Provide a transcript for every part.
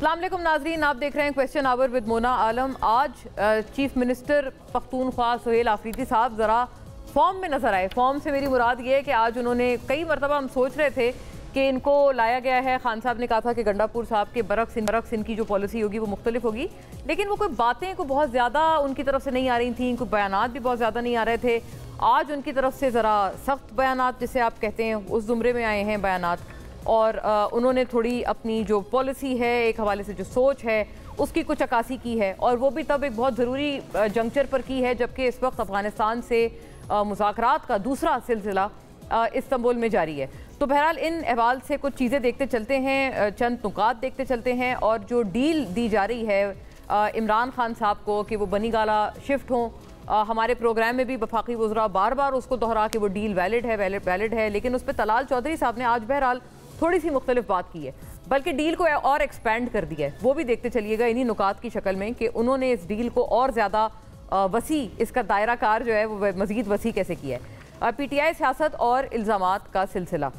अस्सलाम वालेकुम नाजरीन, आप देख रहे हैं क्वेश्चन आवर विद मोना आलम। आज चीफ मिनिस्टर पख्तूनख्वा सुहेल आफरीदी साहब ज़रा फॉर्म में नज़र आए। फॉर्म से मेरी मुराद ये है कि आज उन्होंने कई मरतबा हम सोच रहे थे कि इनको लाया गया है। खान साहब ने कहा था कि गंडापुर साहब के बरक्स इनकी जो पॉलिसी होगी वो मुख्तलिफ होगी, लेकिन वो कोई बातें को बहुत ज़्यादा उनकी तरफ से नहीं आ रही थी, कोई बयानात भी बहुत ज़्यादा नहीं आ रहे थे। आज उनकी तरफ से ज़रा सख्त बयानात जिसे आप कहते हैं उस ज़ुमरे में आए हैं बयानात, और उन्होंने थोड़ी अपनी जो पॉलिसी है एक हवाले से जो सोच है उसकी कुछ अक्कासी की है, और वो भी तब एक बहुत ज़रूरी जंक्चर पर की है जबकि इस वक्त अफ़गानिस्तान से मुज़ाकरात का दूसरा सिलसिला इस्तांबुल में जारी है। तो बहरहाल इन अहवाल से कुछ चीज़ें देखते चलते हैं, चंद नुकात देखते चलते हैं। और जो डील दी जा रही है इमरान खान साहब को कि वो बनी गाला शिफ्ट हों, हमारे प्रोग्राम में भी वफाकी वज़रा बार बार उसको दोहरा कि वो डील वैलिड है, लेकिन उस पर तलाल चौधरी साहब ने आज बहरहाल थोड़ी सी मुख्तलिफ बात की है, बल्कि डील को और एक्सपेंड कर दिया है। वो भी देखते चलिएगा इन्हीं नुकात की शक्ल में कि उन्होंने इस डील को और ज़्यादा वसी, इसका दायरा कार जो है वो मज़ीद वसी कैसे किया है। PTI सियासत और इल्ज़ामात का सिलसिला।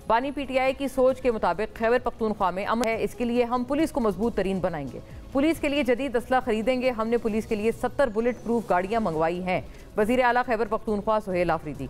बानी PTI की सोच के मुताबिक खैबर पख्तूनख्वा में अमन है, इसके लिए हम पुलिस को मजबूत तरीन बनाएंगे, पुलिस के लिए जदीद असला खरीदेंगे, हमने पुलिस के लिए 70 बुलेट प्रूफ गाड़ियाँ मंगवाई हैं। वज़ीर आला खैबर पख्तूनख्वा सुहेल आफरीदी।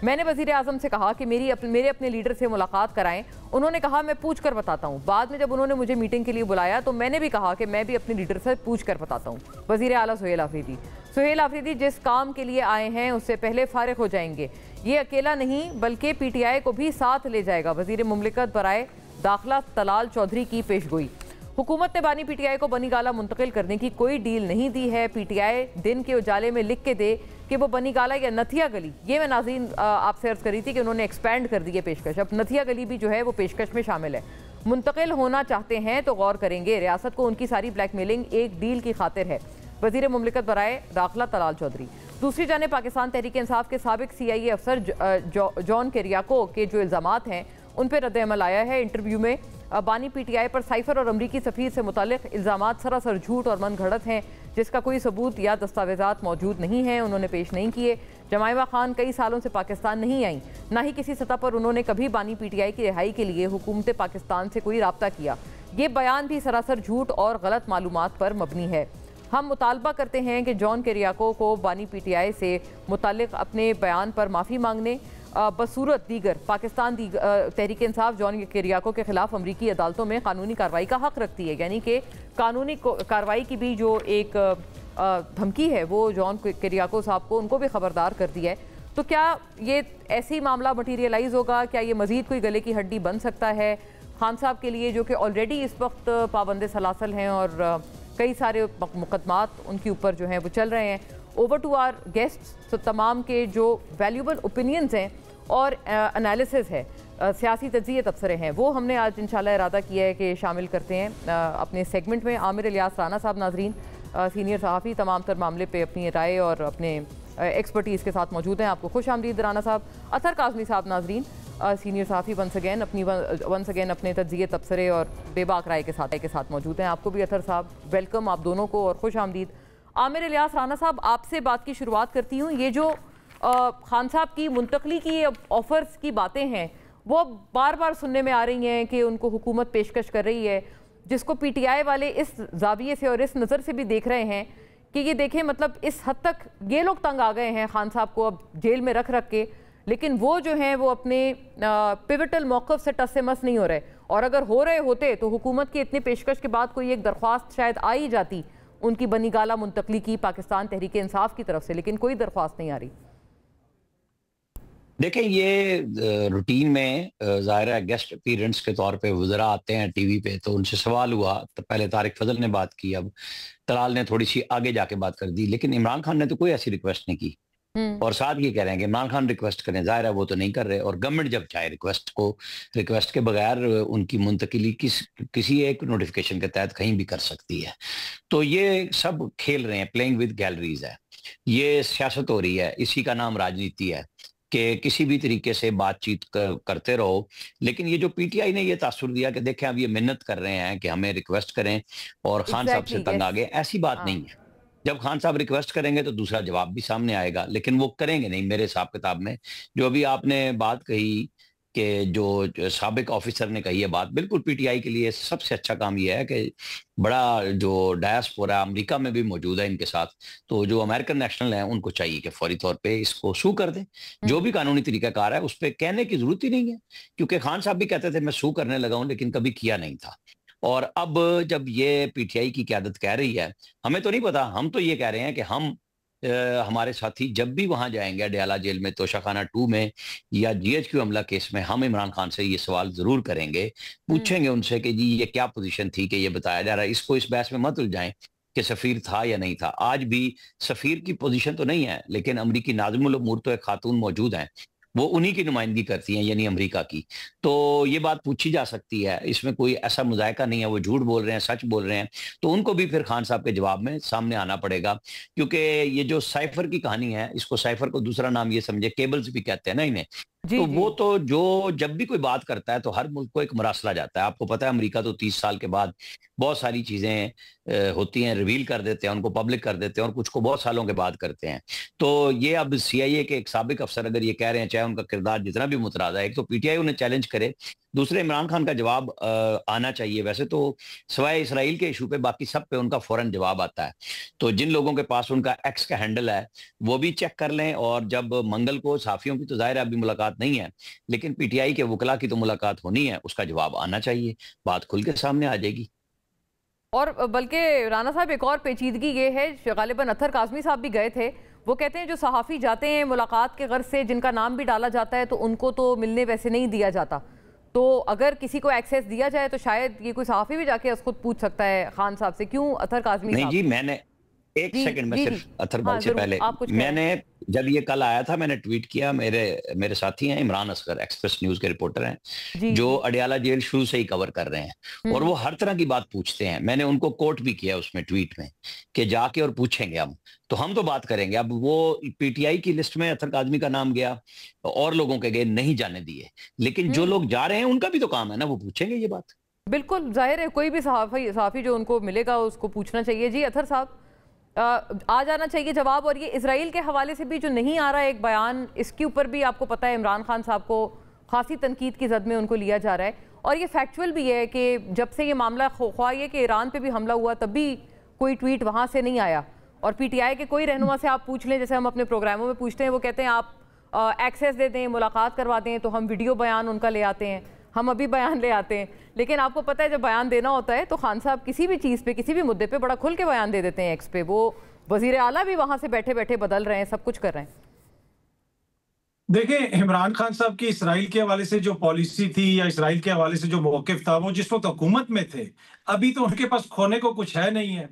मैंने वज़ीर आज़म से कहा कि मेरे अपने लीडर से मुलाकात कराएं। उन्होंने कहा मैं पूछ कर बताता हूँ। बाद में जब उन्होंने मुझे मीटिंग के लिए बुलाया तो मैंने भी कहा कि मैं भी अपने लीडर से पूछ कर बताता हूँ। वज़ीर आला सुहेल आफरीदी जिस काम के लिए आए हैं उससे पहले फारिग हो जाएंगे। ये अकेला नहीं बल्कि PTI को भी साथ ले जाएगा। वज़ीर मुमलिकत बराए दाखिला तलाल चौधरी की पेशगोई। हुकूमत ने बानी PTI को बनी गाला मुंतकिल करने की कोई डील नहीं दी है। PTI दिन के उजाले में लिख के दे कि वो बनी गाला या नथिया गली, ये मैं नाज़रीन आपसे अर्ज़ करी थी कि उन्होंने एक्सपेंड कर दी है पेशकश, अब नथिया गली भी जो है वो पेशकश में शामिल है। मुंतकिल होना चाहते हैं तो गौर करेंगे, रियासत को उनकी सारी ब्लैकमेलिंग एक डील की खातिर है। वज़ीर मुमलिकत बराए दाखिला तलाल चौधरी। दूसरी जानिब पाकिस्तान तहरीक इंसाफ के साबिक CIA अफसर जॉन किरियाको के जो इल्ज़ामात हैं उन पर रद्द-ए-अमल आया है। इंटरव्यू में बानी PTI पर साइफर और अमरीकी सफ़ीर से मुतालिक इल्ज़ामात सरासर झूठ और मन घड़त हैं, जिसका कोई सबूत या दस्तावेज़ात मौजूद नहीं हैं, उन्होंने पेश नहीं किए। जमाइमा खान कई सालों से पाकिस्तान नहीं आई, ना ही किसी सतह पर उन्होंने कभी बानी PTI की रिहाई के लिए हुकूमत पाकिस्तान से कोई रब्ता किया। ये बयान भी सरासर झूठ और गलत मालूमात पर मबनी है। हम मुतालबा करते हैं कि जॉन किरियाको को बानी PTI से मुतालिक अपने बयान पर माफ़ी मांगने बसूरत दीगर पाकिस्तान तहरीक इंसाफ जॉन किरियाको के खिलाफ अमरीकी अदालतों में कानूनी कार्रवाई का हक़ रखती है, यानी कि कानूनी कार्रवाई की भी जो एक धमकी है वो जॉन किरियाको साहब को उनको भी ख़बरदार कर दिया है। तो क्या ये ऐसी मामला मटीरियलाइज़ होगा? क्या ये मज़ीद कोई गले की हड्डी बन सकता है खान साहब के लिए, जो कि ऑलरेडी इस वक्त पाबंद सलासल हैं और कई सारे मुकदमात उनके ऊपर जो हैं वो चल रहे हैं। ओवर टू आवर गेस्ट्स, तो तमाम के जो वैल्यूबल ओपिनियंस हैं और एनालिसिस है, सियासी तज्ज़िये तबसरे हैं, वो हमने आज इंशाल्लाह इरादा किया है कि शामिल करते हैं अपने सेगमेंट में। आमिर इलियास राना साहब नाजरीन सीनियर सहाफ़ी तमाम तर मामले पे अपनी राय और अपने एक्सपर्टीज़ के साथ मौजूद हैं। आपको खुश आमदीद राना साहब। अतर काज़मी साहब नाजरीन सीनियर सहाफ़ी वंस अगेन अपने तज्ज़िये तबसरे और बेबाक राय के साथ मौजूद हैं। आपको भी अतर साहब वेलकम, आप दोनों को, और खुश आमदीद। आमिर इलियास राना साहब, आपसे बात की शुरुआत करती हूँ। ये जो खान साहब की मुंतकली की ऑफ़र्स की बातें हैं वो बार बार सुनने में आ रही हैं कि उनको हुकूमत पेशकश कर रही है, जिसको PTI वाले इस जाविये से और इस नज़र से भी देख रहे हैं कि ये देखें, मतलब इस हद तक ये लोग तंग आ गए हैं खान साहब को अब जेल में रख के, लेकिन वो जो हैं वो अपने पिवटल मौक़िफ़ से टस से मस नहीं हो रहे। और अगर हो रहे होते तो हुकूमत की इतनी पेशकश के बाद कोई एक दरख्वास्त शायद आ ही जाती उनकी बनी गाला मुंतकली की पाकिस्तान तहरीक इंसाफ की तरफ से, लेकिन कोई दरख्वास्त नहीं आ रही। देखें, ये रूटीन में ज़ाहिर है गेस्ट अपीयरेंस के तौर पे वज़रा आते हैं टीवी पे, तो उनसे सवाल हुआ तो पहले तारिक फजल ने बात की, अब तलाल ने थोड़ी सी आगे जाके बात कर दी, लेकिन इमरान खान ने तो कोई ऐसी रिक्वेस्ट नहीं की। और साथ ये कह रहे हैं कि इमरान खान रिक्वेस्ट करें, ज़ाहिर है वो तो नहीं कर रहे, और गवर्नमेंट जब चाहे रिक्वेस्ट के बगैर उनकी मुंतकिली किसी एक नोटिफिकेशन के तहत कहीं भी कर सकती है। तो ये सब खेल रहे हैं, प्लेइंग विद गैलरीज है, ये सियासत हो रही है, इसी का नाम राजनीति है कि किसी भी तरीके से बातचीत करते रहो। लेकिन ये जो PTI ने ये तासुर दिया कि देखें अब ये मिन्नत कर रहे हैं कि हमें रिक्वेस्ट करें और खान साहब से तंग आ गए, ऐसी बात नहीं है। जब खान साहब रिक्वेस्ट करेंगे तो दूसरा जवाब भी सामने आएगा, लेकिन वो करेंगे नहीं मेरे हिसाब किताब में। जो अभी आपने बात कही کہ جو سابق آفیسر نے کہی ہے بات، بالکل پی ٹی آئی کے لیے سب سے اچھا کام یہ ہے کہ بڑا جو ڈائسپورا امریکہ میں بھی موجود ہے ان کے ساتھ، تو جو امریکن نیشنل ہیں ان کو چاہیے کہ فوری طور پہ اس کو سو کر دیں. جو بھی قانونی طریقہ کار ہے اس پہ کہنے کی ضرورت ہی نہیں ہے، کیونکہ خان صاحب بھی کہتے تھے میں سو کرنے لگا ہوں لیکن کبھی کیا نہیں تھا. اور اب جب یہ پی ٹی آئی کی قیادت کہہ رہی ہے، ہمیں تو نہیں پتا، ہم تو یہ کہہ رہے ہیں کہ ہمارے ساتھی جب بھی وہاں جائیں گے اڈیالہ جیل میں، توشہ خانہ 2 میں یا جی ایچ کیو حملہ کیس میں، ہم عمران خان سے یہ سوال ضرور کریں گے، پوچھیں گے ان سے کہ جی یہ کیا پوزیشن تھی کہ یہ بتایا جا رہا ہے. اس کو اس بحث میں مت الجھائیں کہ سفیر تھا یا نہیں تھا. آج بھی سفیر کی پوزیشن تو نہیں ہے، لیکن امریکی ناظم الامور تو ایک خاتون موجود ہیں، وہ انہی کی نمائندگی کرتی ہیں، یعنی امریکہ کی. تو یہ بات پوچھی جا سکتی ہے، اس میں کوئی ایسا مذائقہ نہیں ہے، وہ جھوٹ بول رہے ہیں سچ بول رہے ہیں، تو ان کو بھی پھر خان صاحب کے جواب میں سامنے آنا پڑے گا. کیونکہ یہ جو سائفر کی کہانی ہے، اس کو سائفر کو دوسرا نام یہ سمجھے کیبلز بھی کہتے ہیں نا انہیں، تو وہ تو جو جب بھی کوئی بات کرتا ہے تو ہر ملک کو ایک مراسلہ جاتا ہے. آپ کو پتا ہے امریکہ تو 30 سال کے بعد بہت ساری چیزیں ہوتی ہیں ریویل کر دیتے ہیں، ان کو پبلک کر دیتے ہیں، اور کچھ کو بہت سالوں کے بعد کرتے ہیں. تو یہ اب سی آئی اے کے ایک سابق افسر اگر یہ کہہ رہے ہیں، چاہے ان کا کردار جتنا بھی متنازع ہے، ایک تو پی ٹی آئی انہیں چیلنج کرے، دوسرے عمران خان کا جواب آنا چاہیے. ویسے تو سوائے اسرائیل کے ایشو پہ باقی سب پہ ان کا فوراً جواب آتا ہے. تو جن لوگوں کے پاس ان کا ایکس کا ہینڈل ہے وہ بھی چیک کر لیں، اور جب منگل کو صحافیوں کی تو ظاہر ہے ابھی ملاقات نہیں ہے، لیکن پی ٹی آئی کے وکلا کی تو ملاقات ہونی ہے، اس کا جواب آنا چاہیے، بات کھل کے سامنے آ جائے گی. اور بلکہ رانا صاحب ایک اور پیچیدگی یہ ہے، غالباً اطہر کاظمی صاحب بھی گئے تھے، وہ کہتے ہیں جو صحافی جاتے ہیں ملاقات کے غرض سے، جن کا نام بھی ڈالا جاتا ہے، تو ان کو تو ملنے ویسے نہیں دیا جاتا. تو اگر کسی کو ایکسیس دیا جائے تو شاید یہ کوئی صحافی بھی جا کے خود پوچھ سکتا ہے خان صاحب سے. کیوں اطہر کاظمی صاحب؟ نہیں جی، میں نے ایک سیکنڈ میں صرف اطہر بھائی سے پہلے، میں نے جب یہ کل آیا تھا میں نے ٹویٹ کیا، میرے ساتھی ہیں عمران اصغر، ایکسپریس نیوز کے رپورٹر ہیں، جو اڈیالہ جیل شروع سے ہی کور کر رہے ہیں، اور وہ ہر طرح کی بات پوچھتے ہیں. میں نے ان کو کوٹ بھی کیا اس میں ٹویٹ میں کہ جا کے اور پوچھیں گے ہم تو بات کریں گے. اب وہ پی ٹی آئی کی لسٹ میں اطہر کاظمی کا نام گیا، اور لوگوں کے گئے نہیں جانے دیے، لیکن جو لوگ جا رہے ہیں ان کا بھی تو کام ہے نا، وہ پوچھیں گے یہ بات. بالکل ظاہر ہے، کوئی بھی صحافی جو ان کو ملے گا اس کو پوچھنا چاہیے. جی اطہر صاحب، آ جانا چاہیے جواب. اور یہ اسرائیل کے حوالے سے بھی جو نہیں آ رہا ہے ایک بیان، اس کے اوپر بھی آپ کو پتہ ہے عمران خان صاحب کو خاصی تنقید کی زد میں ان کو لیا جا رہا ہے. اور یہ فیکچول بھی ہے کہ جب سے یہ معاملہ خواہ یہ کہ ایران پہ بھی حملہ ہوا تب بھی کوئی ٹویٹ وہاں سے نہیں آیا. اور پی ٹی آئی کے کوئی رہنما سے آپ پوچھ لیں، جیسے ہم اپنے پروگراموں میں پوچھتے ہیں، وہ کہتے ہیں آپ ایکسیس دے دیں، ملاقات کروا دیں، تو ہم ویڈیو بیان ان کا لے آتے ہیں، ہم ابھی بیان لے آتے ہیں. لیکن آپ کو پتہ ہے جب بیان دینا ہوتا ہے تو خان صاحب کسی بھی چیز پہ، کسی بھی مدعے پہ بڑا کھل کے بیان دے دیتے ہیں ایکس پہ. وہ وزیر اعلیٰ بھی وہاں سے بیٹھے بیٹھے بدل رہے ہیں، سب کچھ کر رہے ہیں. دیکھیں، عمران خان صاحب کی اسرائیل کے حوالے سے جو پالیسی تھی یا اسرائیل کے حوالے سے جو موقف تھا، وہ جس وقت حکومت میں تھے. ابھی تو ان کے پاس کھونے کو کچھ ہے نہیں ہے.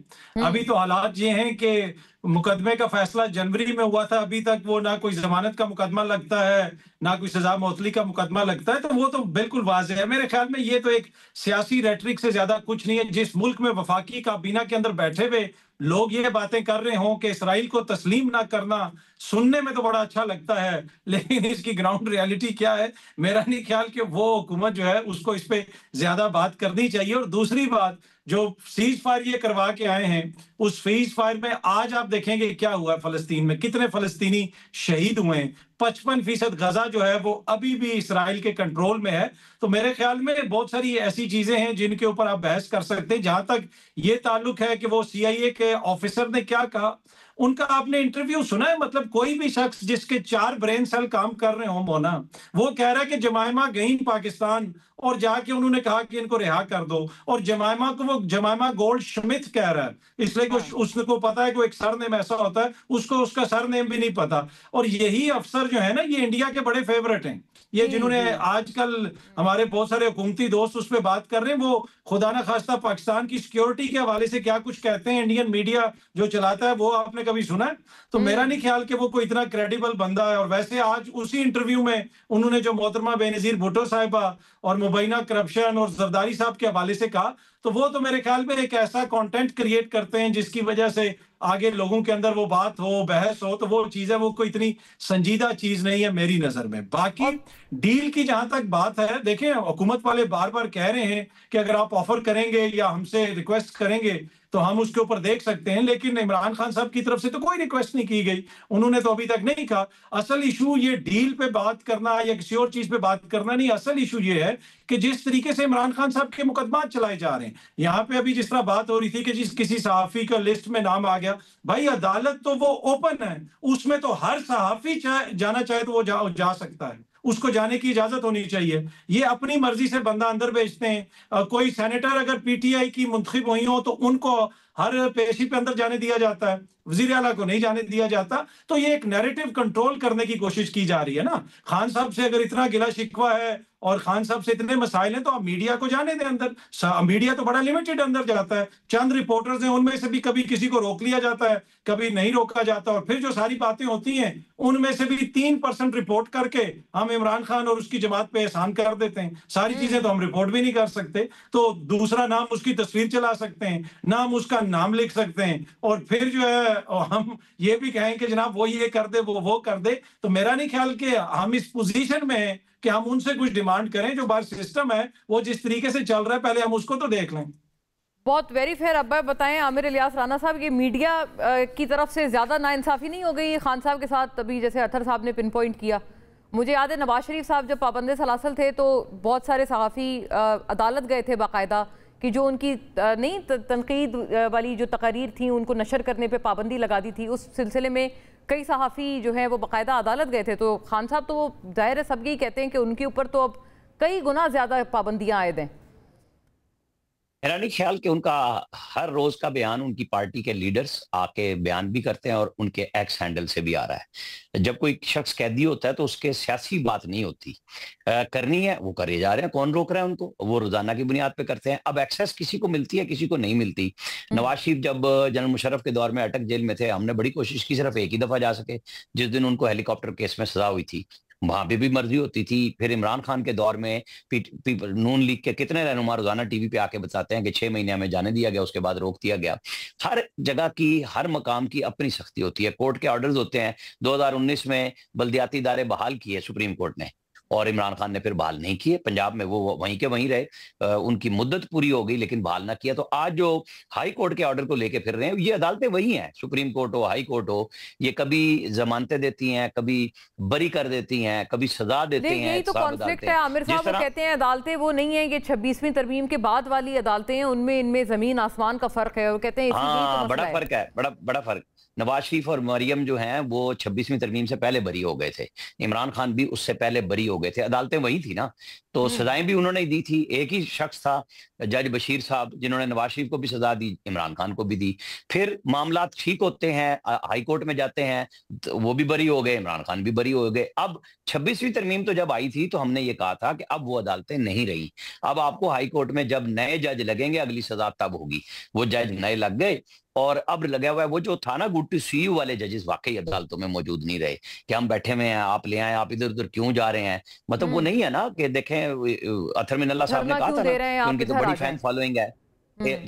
ابھی تو حالات یہ ہیں کہ مقدمے کا فیصلہ جنوری میں ہوا تھا، ابھی تک وہ نہ کوئی ضمانت کا مقدمہ لگتا ہے نہ کوئی سزا معطلی کا مقدمہ لگتا ہے. تو وہ تو بالکل واضح ہے. میرے خیال میں یہ تو ایک سیاسی ریٹرک سے زیادہ کچھ نہیں ہے. جس ملک میں وفاقی کابینہ کے اندر بیٹھے ہوئے لوگ یہ باتیں کر رہے ہوں کہ اسرائیل کو تسلیم نہ کرنا، سننے میں تو بڑا اچھا لگتا ہے، لیکن اس کی گراؤنڈ ریالٹی کیا ہے؟ میرا نہیں خیال کہ وہ حکومت جو ہے اس کو اس پہ زیادہ بات کرنی چاہیے. اور دوسری بات، جو سیز فائر یہ کروا کے آئے ہیں، اس سیز فائر میں آج آپ دیکھیں گے کیا ہوا ہے. فلسطین میں کتنے فلسطینی شہید ہوئے ہیں. 55% غزہ جو ہے وہ ابھی بھی اسرائیل کے کنٹرول میں ہے. تو میرے خیال میں بہت ساری ایسی چیزیں ہیں جن کے اوپر آپ بحث کر سکتے ہیں. جہاں تک یہ تعلق ہے کہ وہ سی آئی اے کے آفیسر نے کیا کہا، ان کا آپ نے انٹرویو سنا ہے؟ مطلب کوئی بھی شخص جس کے 4 برین سیل کام کر رہے ہوں مونا، وہ کہہ رہا ہے کہ جمائمہ گئیں پاکستان اور جا کے انہوں نے کہا کہ ان کو رہا کر دو، اور جمائمہ کو وہ جمائمہ گولڈ شمتھ کہہ رہا ہے، اس لیے کہ اس کو پتا ہے کہ ایک سر نیم ایسا ہوتا ہے، اس کو اس کا سر نیم بھی نہیں پتا. اور یہی افسر جو ہے نا، یہ انڈیا کے بڑے فیورٹ ہیں. یہ جنہوں نے آج کل ہمارے بہت سارے حکومتی دوست اس پہ بات کر رہے ہیں، وہ خدا نہ خواستہ پاکستان کی سیکیورٹی کے حوالے سے کیا کچھ کہتے ہیں. انڈین میڈیا جو چلاتا ہے وہ آپ نے کبھی سنا ہے؟ تو میرا نہیں خیال کہ وہ کوئی اتنا کریڈیبل بندہ ہے. اور ویسے آج اسی انٹرویو میں انہوں نے جو محترمہ بے نظیر بھٹو صاحبہ اور مبینہ کرپشن اور زرداری صاحب کے حوالے سے کہا، تو وہ تو میرے خیال میں ایک ایسا کانٹینٹ کریٹ کرتے ہیں جس کی وجہ سے आगे लोगों के अंदर वो बात हो, बहस हो, तो वो चीज है, वो कोई इतनी संजीदा चीज नहीं है मेरी नजर में। बाकी डील की जहां तक बात है, देखें हुकूमत वाले बार बार कह रहे हैं कि अगर आप ऑफर करेंगे या हमसे रिक्वेस्ट करेंगे तो हम उसके ऊपर देख सकते हैं, लेकिन इमरान खान साहब की तरफ से तो कोई रिक्वेस्ट नहीं की गई, उन्होंने तो अभी तक नहीं कहा। असल इशू ये डील पे बात करना या किसी और चीज पे बात करना नहीं, असल इशू ये है कि जिस तरीके से इमरान खान साहब के मुकदमा चलाए जा रहे हैं, यहाँ पे अभी जिस तरह बात हो रही थी कि जिस किसी सहाफी का लिस्ट में नाम आ गया, भाई अदालत तो वो ओपन है, उसमें तो हर सहाफी जाना चाहे तो वो जा सकता है, उसको जाने की इजाजत होनी चाहिए। ये अपनी मर्जी से बंदा अंदर भेजते हैं। कोई सेनेटर अगर पीटीआई की मुंतखब हुई हो तो उनको हर पेशी पे अंदर जाने दिया जाता है, वजीर आला को नहीं जाने दिया जाता। तो ये एक नैरेटिव कंट्रोल करने की कोशिश की जा रही है ना। खान साहब से अगर इतना गिला शिकवा है और खान साहब से इतने मसाइल हैं तो आप मीडिया को जाने दें अंदर। मीडिया तो बड़ा लिमिटेड अंदर जाता है, चंद रिपोर्टर्स हैं, उनमें से भी कभी किसी को रोक लिया जाता है, कभी नहीं रोका जाता, और फिर जो सारी बातें होती हैं उनमें से भी 3% रिपोर्ट करके हम इमरान खान और उसकी जमात पे एहसान कर देते हैं। सारी चीजें तो हम रिपोर्ट भी नहीं कर सकते, तो दूसरा नाम उसकी तस्वीर चला सकते हैं, नाम उसका नाम लिख सकते हैं, और फिर जो है हम ये भी कहें कि जनाब वो ये कर दे, वो कर दे। तो मेरा नहीं ख्याल कि हम इस पोजीशन में हैं कि हम उनसे कुछ डिमांड करें। जो बाहर सिस्टम है वो जिस तरीके से चल रहा है, पहले हम उसको तो देख लें। बहुत वेरी फेयर। अब बताएं आमिर इलियास राना साहब, ये मीडिया की तरफ से ज्यादा नाइंसाफी नहीं हो गई खान साहब के साथ? तभी जैसे अतर साहब ने पिन पॉइंट किया, मुझे याद है नवाज शरीफ साहब जब पाबंद सलासल थे तो बहुत सारे सहाफ़ी अदालत गए थे बाकायदा कि जो उनकी नहीं तनकीद वाली जो तकारीर थी उनको नशर करने पे पाबंदी लगा दी थी। उस सिलसिले में कई सहाफ़ी जो है वो बाकायदा अदालत गए थे। तो खान साहब तो वो जाहिर है सब यही कहते हैं कि उनके ऊपर तो अब कई गुना ज़्यादा पाबंदियाँ आयद हैं। मेरा नहीं ख्याल कि उनका हर रोज का बयान उनकी पार्टी के लीडर्स आके बयान भी करते हैं और उनके एक्स हैंडल से भी आ रहा है। जब कोई शख्स कैदी होता है तो उसके सियासी बात नहीं होती, करनी है वो करे जा रहे हैं, कौन रोक रहा है उनको, वो रोजाना की बुनियाद पे करते हैं। अब एक्सेस किसी को मिलती है किसी को नहीं मिलती। नवाज शरीफ जब जनरल मुशर्रफ के दौर में अटक जेल में थे, हमने बड़ी कोशिश की सिर्फ एक ही दफा जा सके, जिस दिन उनको हेलीकॉप्टर केस में सजा हुई थी, वहां पे भी मर्जी होती थी। फिर इमरान खान के दौर में नून लीग के कितने रहनुमा रोजाना टीवी पे आके बताते हैं कि 6 महीने में जाने दिया गया, उसके बाद रोक दिया गया। हर जगह की हर मकाम की अपनी सख्ती होती है, कोर्ट के ऑर्डर्स होते हैं। 2019 में बल्दियाती इदारे बहाल किए सुप्रीम कोर्ट ने, और इमरान खान ने फिर बहाल नहीं किए। पंजाब में वो वहीं के वहीं रहे, उनकी मुद्दत पूरी हो गई लेकिन बहाल ना किया। तो आज जो हाई कोर्ट के ऑर्डर को लेके फिर रहे हैं, ये अदालतें वही हैं, सुप्रीम कोर्ट हो हाई कोर्ट हो, ये कभी जमानतें देती हैं, कभी बरी कर देती हैं, कभी सजा देते हैं। यही तो कॉन्फ्लिक्ट है आमिर साहब। वो कहते हैं अदालतें वो नहीं है, ये 26वीं तरमीम के बाद वाली अदालतें हैं, उनमें इनमें जमीन आसमान का फर्क है। और कहते हैं हाँ, बड़ा फर्क है, बड़ा फर्क। नवाज शरीफ और मरियम जो हैं वो 26वीं तरमीम से पहले बरी हो गए थे, इमरान खान भी उससे पहले बरी हो गए थे, अदालतें वही थी ना, तो सजाएं भी उन्होंने दी थी। एक ही शख्स था जज बशीर साहब जिन्होंने नवाज शरीफ को भी सजा दी, इमरान खान को भी दी। फिर मामला ठीक होते हैं, हाई कोर्ट में जाते हैं, तो वो भी बरी हो गए, इमरान खान भी बरी हो गए। अब 26वीं तरमीम तो जब आई थी तो हमने ये कहा था कि अब वो अदालतें नहीं रही, अब आपको हाई कोर्ट में जब नए जज लगेंगे अगली सजा तब होगी। वो जज नए लग गए और अब लगा हुआ है वो जो था ना गुट्टी सीयू वाले जजेस वाकई अदालतों में मौजूद नहीं रहे कि हम बैठे हुए हैं, आप ले आए, आप इधर उधर क्यों जा रहे हैं। मतलब वो नहीं है ना कि देखें अतर मिनल्ला साहब ने कहा था ना उनकी तो बड़ी फैन फॉलोइंग है,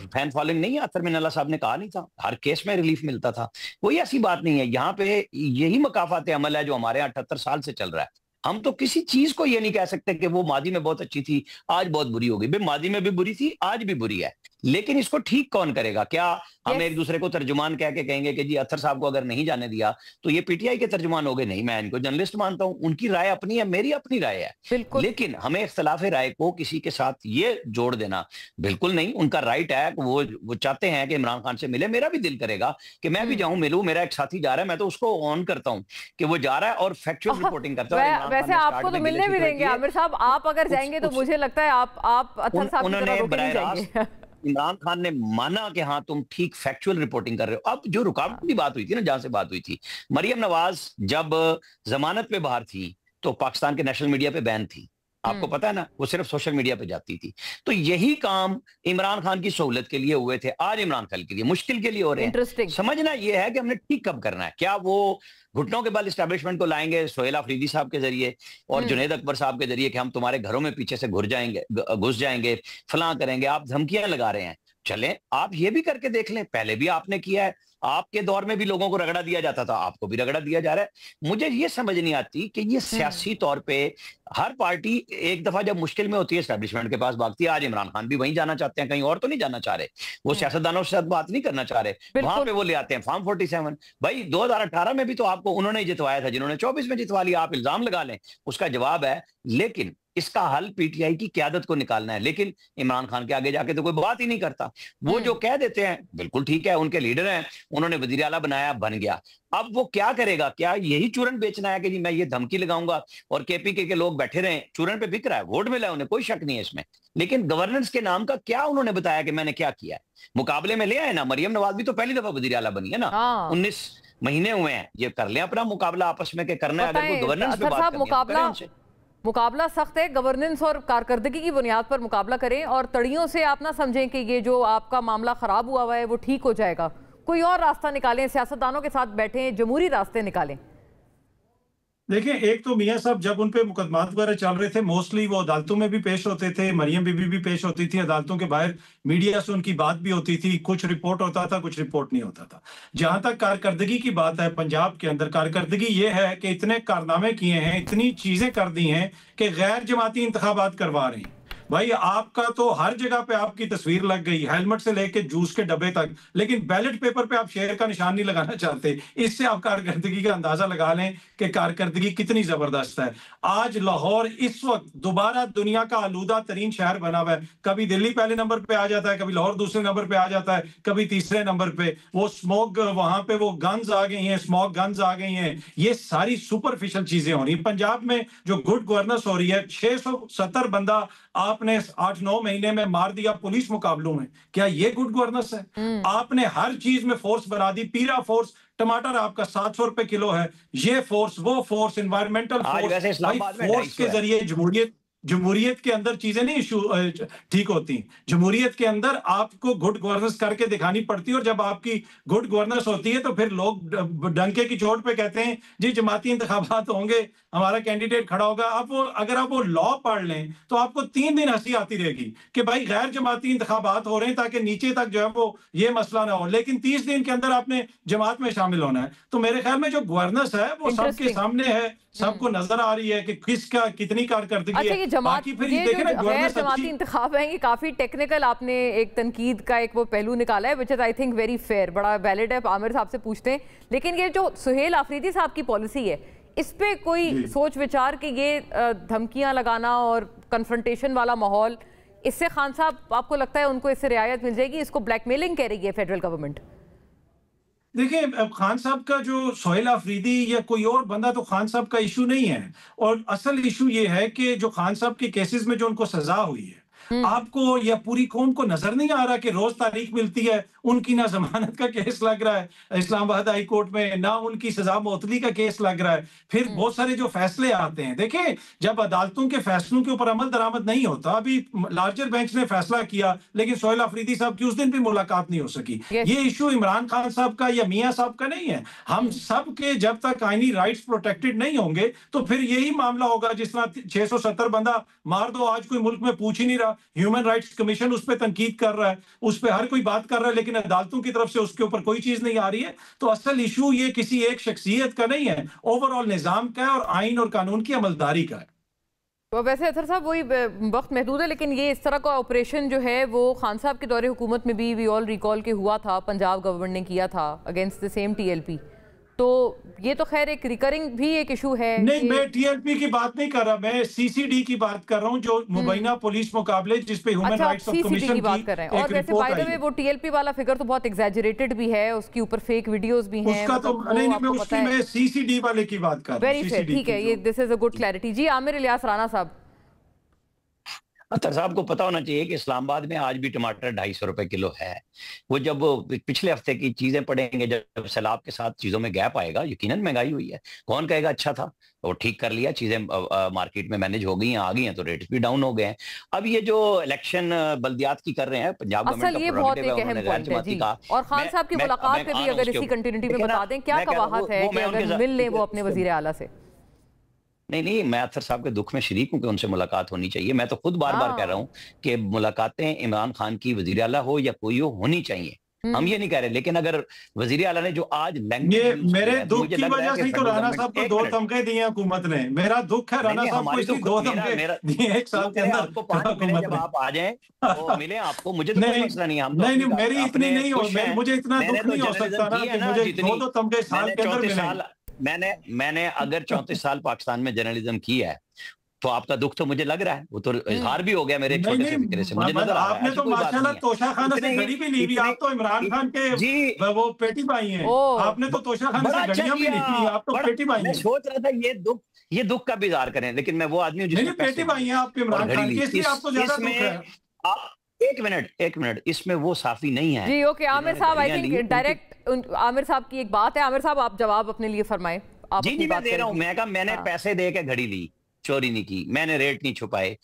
फैन फॉलोइंग नहीं है, अतर मिनल्ला साहब ने कहा नहीं था, हर केस में रिलीफ मिलता था। कोई ऐसी बात नहीं है, यहाँ पे यही मकाफात अमल है जो हमारे 78 साल से चल रहा है। हम तो किसी चीज को ये नहीं कह सकते कि वो माजी में बहुत अच्छी थी आज बहुत बुरी हो गई। भाई माजी में भी बुरी थी आज भी बुरी है, लेकिन इसको ठीक कौन करेगा? क्या हम एक दूसरे को तर्जुमान कह के कहेंगे कि जी अतर साहब को अगर नहीं जाने दिया तो ये पीटीआई के तर्जुमान हो गए? नहीं, मैं इनको जर्नलिस्ट मानता हूं, उनकी राय अपनी है, मेरी अपनी राय है, लेकिन हमें इख्तलाफ राय को किसी के साथ ये जोड़ देना बिल्कुल नहीं। उनका राइट है, वो चाहते हैं कि इमरान खान से मिले, मेरा भी दिल करेगा कि मैं भी जाऊं मिलूं, मेरा एक साथी जा रहा है, मैं तो उसको ऑन करता हूं कि वो जा रहा है और फैक्चुअल रिपोर्टिंग करता है। वैसे आपको तो मिलने भी देंगे आमिर साहब, आप अगर जाएंगे तो मुझे लगता है आप अतर साहब की तरह रोके नहीं जाएंगे। इमरान खान ने माना कि हाँ तुम ठीक फैक्चुअल रिपोर्टिंग कर रहे हो। अब जो रुकावट की बात हुई थी ना, जहां से बात हुई थी, मरियम नवाज जब जमानत पे बाहर थी तो पाकिस्तान के नेशनल मीडिया पे बैन थी, आपको पता है ना, वो सिर्फ सोशल मीडिया पे जाती थी। तो यही काम इमरान खान की सहूलत के लिए हुए थे, आज इमरान खान के लिए मुश्किल के लिए हो रहे हैं। समझना ये है कि हमने ठीक कब करना है। क्या वो घुटनों के बल इस्टेब्लिशमेंट को लाएंगे सोहेल अफरीदी साहब के जरिए और जुनैद अकबर साहब के जरिए कि हम तुम्हारे घरों में पीछे से घुस जाएंगे, फलां करेंगे, आप धमकियां लगा रहे हैं, चलें आप ये भी करके देख लें, पहले भी आपने किया है, آپ کے دور میں بھی لوگوں کو رگڑا دیا جاتا تھا, آپ کو بھی رگڑا دیا جا رہا ہے. مجھے یہ سمجھ نہیں آتی کہ یہ سیاسی طور پہ ہر پارٹی ایک دفعہ جب مشکل میں ہوتی ہے اسٹیبلشمنٹ کے پاس بھاگتی ہے. آج عمران خان بھی وہیں جانا چاہتے ہیں, کہیں اور تو نہیں جانا چاہ رہے, وہ سیاستدانوں کے ساتھ بات نہیں کرنا چاہ رہے, وہاں پہ وہ لے آتے ہیں فارم 47. بھائی 2018 میں بھی تو آپ کو انہوں نے جتوایا تھا, جنہوں نے 24 میں جتوا لیا, آپ الزام لگا لیں, اس کا جواب ہے. لیکن اس کا حل پی ٹی آئی کی قیادت کو نکالنا ہے, لیکن عمران خان کے آگے جا کے تو کوئی بات ہی نہیں کرتا. وہ جو کہہ دیتے ہیں بالکل ٹھیک ہے, ان کے لیڈر ہیں, انہوں نے وزیر اعلیٰ بنایا, بن گیا. اب وہ کیا کرے گا؟ کیا یہی چورن بیچنا ہے کہ جی میں یہ دھمکی لگاؤں گا اور کے پی کے لوگ بیٹھے رہیں؟ چورن پہ بک رہا ہے, ووٹ ملا ہے انہیں, کوئی شک نہیں ہے اس میں, لیکن گورننس کے نام کا کیا انہوں نے بتایا کہ میں نے کیا کیا ہے؟ مقابلے میں لے آئے نا, مریم نواز بھی تو پہلی دفعہ وزیر اعلیٰ بنی ہے نا, 19 مہینے ہوئے ہیں, یہ کر لیں اپنا مقابلہ آپس میں کہ کرنا ہے. اگر کوئی گورننس پہ بات کرنی ہے مقابلہ سخت ہے, گورننس اور کارکردگی کی بنیاد پر مقابلہ کریں, اور تڑیوں سے آپ نہ سمجھیں کہ یہ جو آپ کا معاملہ خراب ہوا ہے وہ ٹھیک ہو جائے گا. کوئی اور راستہ نکالیں, سیاستدانوں کے ساتھ بیٹھیں, جمہوری راستے نکالیں. دیکھیں, ایک تو میاں صاحب جب ان پہ مقدمات وغیرہ چل رہے تھے موسٹلی وہ عدالتوں میں بھی پیش ہوتے تھے, مریم بی بی بھی پیش ہوتی تھی عدالتوں کے باہر, میڈیا سے ان کی بات بھی ہوتی تھی, کچھ رپورٹ ہوتا تھا کچھ رپورٹ نہیں ہوتا تھا. جہاں تک کارکردگی کی بات ہے, پنجاب کے اندر کارکردگی یہ ہے کہ اتنے کارنامے کیے ہیں, اتنی چیزیں کر دی ہیں کہ غیر جماعتی انتخابات کروا رہے ہیں. بھائی آپ کا تو ہر جگہ پہ آپ کی تصویر لگ گئی, ہیلمٹ سے لے کے جوس کے ڈبے تک, لیکن بیلٹ پیپر پہ آپ شیر کا نشان نہیں لگانا چاہتے. اس سے آپ کارکردگی کا اندازہ لگا لیں کہ کارکردگی کتنی زبردست ہے. آج لاہور اس وقت دوبارہ دنیا کا آلودہ ترین شہر بنا ہوا ہے. کبھی دلی پہلے نمبر پہ آ جاتا ہے, کبھی لاہور دوسرے نمبر پہ آ جاتا ہے, کبھی تیسرے نمبر پہ. وہ اسموک, وہاں پہ وہ گنز آ گئی ہیں, اسموک گنز آ گئی ہیں. یہ ساری سپرفیشل چیزیں ہو رہی ہیں. پنجاب میں جو گڈ گورننس ہو رہی ہے, 670 بندہ آپ نے 8-9 مہینے میں مار دیا پولیس مقابلوں میں, کیا یہ گڈ گورننس ہے؟ آپ نے ہر چیز میں فورس بنا دی. پیرا فورس, ٹماٹر آپ کا 700 روپے کلو ہے, یہ فورس وہ فورس, انوائرمنٹل فورس. فورس کے ذریعے جمہوریت کے اندر چیزیں نہیں ٹھیک ہوتی. جمہوریت کے اندر آپ کو گڈ گورننس کر کے دکھانی پڑتی ہے, اور جب آپ کی گڈ گورننس ہوتی ہے تو پھر لوگ ڈنکے کی چوٹ پہ کہتے ہیں جی جماعتی انتخابات ہوں گے, ہمارا کینڈیڈیٹ کھڑا ہوگا. اگر آپ وہ لا پڑھ لیں تو آپ کو 3 دن ہنسی آتی رہے گی کہ بھائی غیر جماعتی انتخابات ہو رہے ہیں تاکہ نیچے تک جو ہے وہ یہ مسئلہ نہ ہو, لیکن 30 دن کے اندر آپ نے جماعت میں شامل ہونا ہے. تو میرے خیال میں جو گورننس ہے وہ سب کے سامنے ہے, سب کو نظر آ رہی ہے کہ کس کا کتنی کارکردگی ہے. یہ جو غیر جماعتی انتخاب ہیں یہ کافی ٹیکنیکل آپ نے ایک تنقید کا ایک وہ پہلو نکالا ہے, which is I think very fair, بڑا ویلڈ ہے. عامر صاحب سے پوچھتے ہیں, لیکن یہ جو سہیل آفریدی صاحب کی پالیسی ہے اس پہ کوئی سوچ وچار کہ یہ دھمکیاں لگانا اور کنفرنٹیشن والا ماحول, اس سے خان صاحب آپ کو لگتا ہے ان کو اس سے رعایت مل جائے گی؟ اس کو بلیک میلنگ کہہ رہی ہے فیڈرل گورنمنٹ. دیکھیں, خان صاحب کا جو سہیل آفریدی یا کوئی اور بندہ تو خان صاحب کا ایشو نہیں ہے, اور اصل ایشو یہ ہے کہ جو خان صاحب کے کیسز میں جو ان کو سزا ہوئی ہے, آپ کو یا پوری قوم کو نظر نہیں آ رہا کہ روز تاریخ ملتی ہے, ان کی نہ ضمانت کا کیس لگ رہا ہے اسلام آباد ہائی کورٹ میں, نہ ان کی سزا معطلی کا کیس لگ رہا ہے. پھر بہت سارے جو فیصلے آتے ہیں, دیکھیں جب عدالتوں کے فیصلوں کے اوپر عمل درآمد نہیں ہوتا, ابھی لارجر بینچ نے فیصلہ کیا لیکن سہیل آفریدی صاحب کی اس دن بھی ملاقات نہیں ہو سکی. یہ ایشو عمران خان صاحب کا یا میاں صاحب کا نہیں ہے. ہم سب کے جب تک آئینی رائٹس پروٹیکٹڈ نہیں ہوں گے تو پھر یہی معاملہ ہوگا جس طرح 670 بندہ مار دو, آج کوئی ملک میں پوچھ ہی نہیں رہا. ہیومن رائٹس کمیشن اس پہ تنقید کر رہا ہے, اس پہ ہر کوئی بات کر رہا ہے, لیکن عدالتوں کی طرف سے اس کے اوپر کوئی چیز نہیں آ رہی ہے. تو اصل ایشو یہ کسی ایک شخصیت کا نہیں ہے, اوور آل نظام کا ہے اور آئین اور قانون کی عملداری کا ہے. ویسے اطہر صاحب وہی وقت محدود ہے, لیکن یہ اس طرح کا آپریشن جو ہے وہ خان صاحب کے دور حکومت میں بھی وی آل ریکال کے ہوا تھا, پنجاب گورنمنٹ نے کیا تھا against the same T L P. تو یہ تو خیر ایک ریکرنگ بھی ایک ایشو ہے. نہیں, میں ٹی ایل پی کی بات نہیں کر رہا, میں سی سی ڈی کی بات کر رہا ہوں, جو مبینہ پولیس مقابلے جس پہ ہیومن رائٹس آف کمیشن کی بات کر رہے ہیں. اور ویسے بائی دا وے وہ ٹی ایل پی والا فگر تو بہت ایگزیجریٹڈ بھی ہے, اس کے اوپر فیک ویڈیوز بھی ہیں. اس کا تو نہیں, میں سی سی ڈی والے کی بات کر رہا ہوں. ویری فیئر, ٹھیک ہے, یہ دس از اے گڈ کلیئرٹی. جی عامر الیاس رانا صاحب. اطہر صاحب کو پتا ہونا چاہیے کہ اسلام آباد میں آج بھی ٹماٹر 250 روپے کلو ہے. وہ جب پچھلے ہفتے کی چیزیں پڑھیں گے, جب سیلاب کے ساتھ چیزوں میں گیپ آئے گا, یقیناً مہنگائی ہوئی ہے, کون کہے گا اچھا تھا, وہ ٹھیک کر لیا, چیزیں مارکیٹ میں مینج ہو گئی ہیں, آ گئی ہیں, تو ریٹس بھی ڈاؤن ہو گئے ہیں. اب یہ جو الیکشن بلدیات کی کر رہے ہیں پنجاب گورنمنٹ, یہ بہت ایک اہم پوائنٹ ہے جی. اور خان صاحب کی ملاقات پہ بھی اگر اسی کنٹینیوٹی میں بتا دیں, کیا قواعد ہے کہ اگر مل لیں وہ اپنے وزیر اعلیٰ سے؟ نہیں, میں اطہر صاحب کے دکھ میں شریک ہوں کہ ان سے ملاقات ہونی چاہیے. میں تو خود بار بار کہہ رہا ہوں کہ ملاقاتیں عمران خان کی وزیر اعلیٰ ہو یا کوئی ہو, ہونی چاہیے. हम ये नहीं कह रहे, लेकिन अगर वजीर आला ने जो आज ये मेरे दुख की वजह से तो राणा साहब को 2 धमके दिए हुकूमत ने। मेरा दुख है राणा साहब को इसलिए 2 धमके दिए 1 साल के अंदर। आपको 5 मिले, जब आप आ जाएं तो मिले आपको, मुझे तो कोई मसला नहीं है। नहीं, मेरी इतनी नहीं हो, मुझे इतना दुख नहीं हो सकता ना कि मुझे 2 धमके साल के अंदर मिले। मैंने अगर 34 साल पाकिस्तान में जर्नलिज्म की है तो आपका दुख तो मुझे लग रहा है, वो तो इजहार भी हो गया मेरे छोटे से फिक्रे से, मुझे नजर आ रहा है। आपने तो माशाल्लाह तोशाखाना से घड़ी भी ली हुई, आप तो इमरान खान के वो पेटी भाई हैं। आपने तो तोशाखाना से घड़ियां भी ली थी, आप तो पेटी भाई हैं। मैं सोच रहा था ये दुख का भी इजहार करें, लेकिन मैं वो आदमी हूं जिसने पेटी भाई हैं आपके इमरान खान के, इसलिए आपको ज्यादा दुख है। एक मिनट, इसमें वो साफी नहीं है जी। ओके आमिर साहब, आई थिंक डायरेक्ट आमिर साहब की एक बात है। आमिर साहब आप जवाब अपने लिए फरमाएं। जी मैं दे रहा हूं। मैं कहा मैंने पैसे दे के घड़ी ली, चोरी नहीं की, मैंने रेट नहीं छुपाए।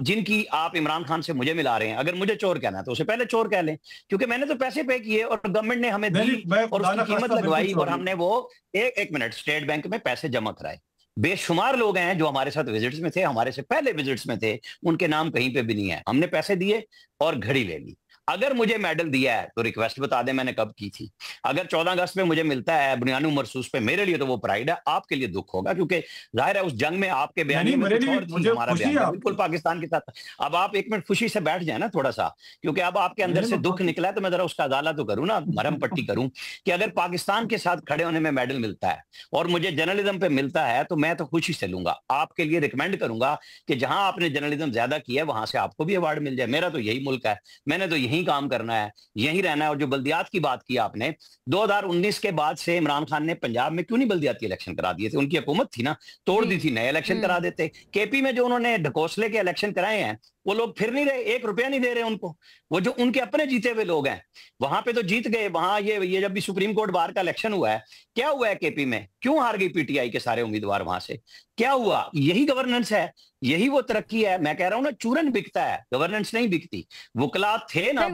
जिनकी आप इमरान खान से मुझे मिला रहे हैं, अगर मुझे चोर कहना है तो उसे पहले चोर कह लें, क्योंकि मैंने तो पैसे पे किए और गवर्नमेंट ने हमें दी और उसकी कीमत लगवाई और हमने वो एक मिनट स्टेट बैंक में पैसे जमा कराए। बेशुमार लोग हैं जो हमारे साथ विजिट्स में थे, हमारे से पहले विजिट्स में थे, उनके नाम कहीं पे भी नहीं है। हमने पैसे दिए और घड़ी ले ली। अगर मुझे मेडल दिया है तो रिक्वेस्ट बता दें मैंने कब की थी। अगर 14 अगस्त में मुझे मिलता है बुनियादी मरसूस पे, मेरे लिए तो वो प्राइड है, आपके लिए दुख होगा, क्योंकि जाहिर है उस जंग में आपके बयान में हमारा बयान बिल्कुल पाकिस्तान के साथ। अब आप 1 मिनट खुशी से बैठ जाए ना थोड़ा सा, क्योंकि अब आपके अंदर से दुख निकला है, तो मैं जरा उसका अदाला तो करूँ ना, मरहम पट्टी करूँ कि अगर पाकिस्तान के साथ खड़े होने में मेडल मिलता है और मुझे जर्नलिज्म पे मिलता है तो मैं तो खुशी से लूंगा। आपके लिए रिकमेंड करूंगा कि जहां आपने जर्नलिज्म ज्यादा किया है वहां से आपको भी अवार्ड मिल जाए। मेरा तो यही मुल्क है, मैंने तो यही काम करना है, यही रहना है। और जो बल्दियात की बात की आपने, 2019 के बाद से इमरान खान ने पंजाब में क्यों नहीं बल्दियाती इलेक्शन करा दिए थे? उनकी हुकूमत थी ना, तोड़ दी थी, नए इलेक्शन करा देते। केपी में जो उन्होंने ढकोसले के इलेक्शन कराए हैं वो लोग फिर नहीं रहे, 1 रुपया नहीं दे रहे उनको। वो जो उनके अपने जीते हुए लोग हैं वहां पे तो जीत गए। वहां ये जब भी सुप्रीम कोर्ट बार का इलेक्शन हुआ है, क्या हुआ है केपी में? क्यों हार गई पीटीआई के सारे उम्मीदवार वहां से? क्या हुआ? यही गवर्नेंस है, यही वो तरक्की है। मैं कह रहा हूं ना, चूरन बिकता है, गवर्नेंस नहीं बिकती। वकला थे ना,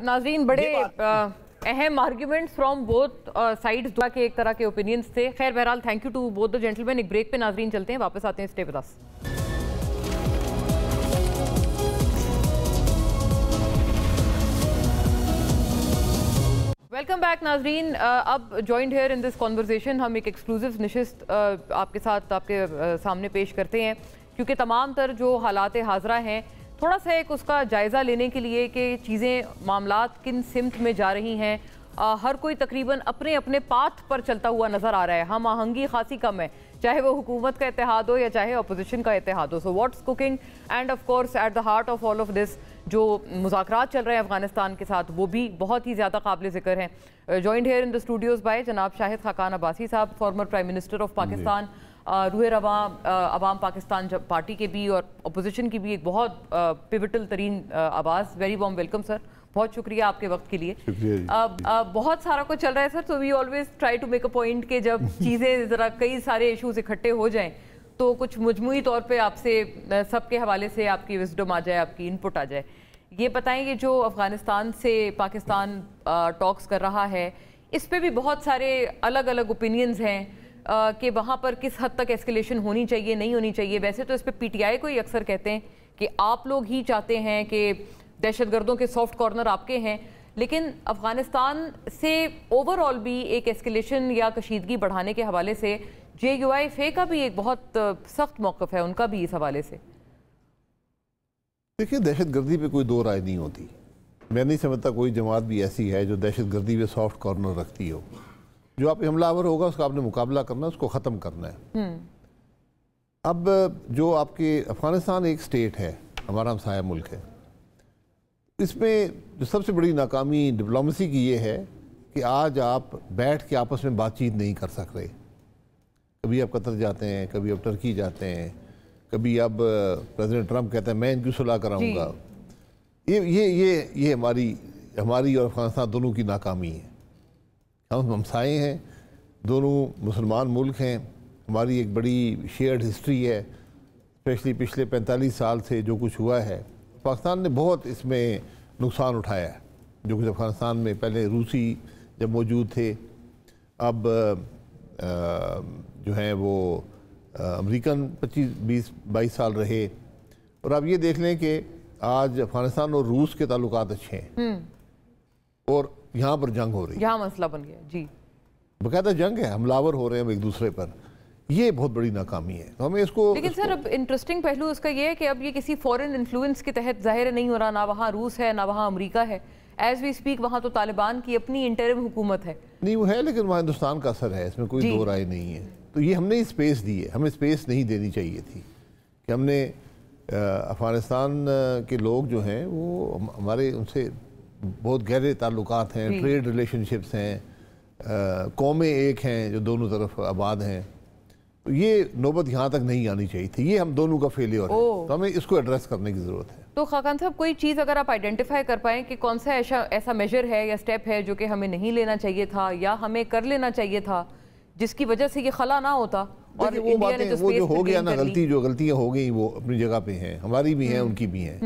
नाज़रीन बड़े अहम आर्ग्यूमेंट्स फ्रॉम बोथ साइड्स के एक तरह के ओपिनियंस थे। खैर बहरहाल thank you to both the gentleman. एक ब्रेक पे नाज़रीन चलते हैं, वापस आते हैं। Stay with us. Welcome back नाजरीन। अब joined here in this conversation हम एक एक्सक्लूसिव नशिस्त आपके साथ आपके सामने पेश करते हैं, क्योंकि तमाम तर जो हालात हाजरा हैं थोड़ा सा एक उसका जायज़ा लेने के लिए कि चीज़ें मामलात किन सिमत में जा रही हैं। हर कोई तकरीबन अपने अपने पाथ पर चलता हुआ नज़र आ रहा है। हम आहंगी खासी कम है, चाहे वो हुकूमत का इत्तेहाद हो या चाहे अपोजिशन का इत्तेहाद हो। So what's cooking end of course at the heart of all of this जो मुज़ाकरात चल रहे हैं अफगानिस्तान के साथ, वो भी बहुत ही ज़्यादा काबिल ज़िक्र हैं। Joined here in the studios by जनाब Shahid Khaqan Abbasi sahab, former prime minister of Pakistan, रूहे अवाम पाकिस्तान पार्टी के भी और अपोजिशन की भी एक बहुत पिवटल तरीन आवाज़। वेरी वार्म वेलकम सर, बहुत शुक्रिया आपके वक्त के लिए। बहुत सारा कुछ चल रहा है sir, so we always try to make a point कि जब चीज़ें ज़रा कई सारे इशूज़ इकट्ठे हो जाएं तो कुछ मजमूई तौर पे आपसे सबके हवाले से आपकी विजडम आ जाए, आपकी इनपुट आ जाए। ये बताएं कि जो अफ़गानिस्तान से पाकिस्तान टॉक्स कर रहा है, इस पे भी बहुत सारे अलग अलग ओपिनियंस हैं कि वहाँ पर किस हद तक एस्केलेशन होनी चाहिए, नहीं होनी चाहिए। वैसे तो इस पर पीटीआई को ही अक्सर कहते हैं कि आप लोग ही चाहते हैं कि दहशतगर्दों के सॉफ्ट कॉर्नर आपके हैं, लेकिन अफ़गानिस्तान से ओवरऑल भी एक एस्केलेशन या कशीदगी बढ़ाने के हवाले से JUIFA का भी एक बहुत सख्त मौक़िफ़ है, उनका भी इस हवाले से। देखिए, दहशतगर्दी पे कोई दो राय नहीं होती। मैं नहीं समझता कोई जमात भी ऐसी है जो दहशतगर्दी पे सॉफ्ट कॉर्नर रखती हो। जो आप हमलावर होगा उसका आपने मुकाबला करना है, उसको ख़त्म करना है। अब जो आपके अफ़गानिस्तान एक स्टेट है, हमारा हमसाया मुल्क है, इसमें जो सबसे बड़ी नाकामी डिप्लोमेसी की ये है कि आज आप बैठ के आपस में बातचीत नहीं कर सक रहे। कभी आप कतर जाते हैं, कभी आप टर्की जाते हैं, कभी अब प्रेसिडेंट ट्रंप कहते हैं मैं इनकी सुलह कराऊंगा। ये हमारी और अफगानिस्तान दोनों की नाकामी है। हम हमसाए हैं, दोनों मुसलमान मुल्क हैं, हमारी एक बड़ी शेयर्ड हिस्ट्री है। स्पेशली पिछले 45 साल से जो कुछ हुआ है, पाकिस्तान ने बहुत इसमें नुकसान उठाया है। जो कुछ अफगानिस्तान में पहले रूसी जब मौजूद थे, अब जो हैं वो अमेरिकन 25-22 साल रहे। और आप ये देख लें कि आज अफगानिस्तान और रूस के ताल्लुकात अच्छे हैं। और यहाँ पर जंग हो रही है, यहाँ मसला बन गया जी, बाकायदा जंग है, हमलावर हो रहे हैं एक दूसरे पर, ये बहुत बड़ी नाकामी है। तो हमें इसको लेकिन सर अब इंटरेस्टिंग पहलू इसका ये है कि अब ये किसी फॉरेन इन्फ्लुएंस के तहत ज़ाहिर नहीं हो रहा, ना वहाँ रूस है ना वहाँ अमेरिका है, एज वी स्पीक वहाँ तो तालिबान की अपनी इंटरिम हुकूमत है। नहीं वो है, लेकिन वहाँ हिंदुस्तान का असर है, इसमें कोई दो राय नहीं है। तो ये हमने ही स्पेस दी है, हमें स्पेस नहीं देनी चाहिए थी कि हमने अफ़गानिस्तान के लोग जो हैं वो हमारे उनसे बहुत गहरे ताल्लुकात हैं, ट्रेड रिलेशनशिप्स हैं, कौमें एक हैं जो दोनों तरफ आबाद हैं, तो ये नौबत यहाँ तक नहीं आनी चाहिए थी, ये हम दोनों का फेलियर है, तो हमें इसको एड्रेस करने की ज़रूरत है। तो खाकान साहब कोई चीज़ अगर आप आइडेंटिफाई कर पाएँ कि कौन सा ऐसा मेजर है या स्टेप है जो कि हमें नहीं लेना चाहिए था या हमें कर लेना चाहिए था जिसकी वजह से ये खला ना होता, और वो बातें वो जो हो गया ना, गलतियाँ हो गई वो अपनी जगह पे हैं, हमारी भी हैं उनकी भी हैं,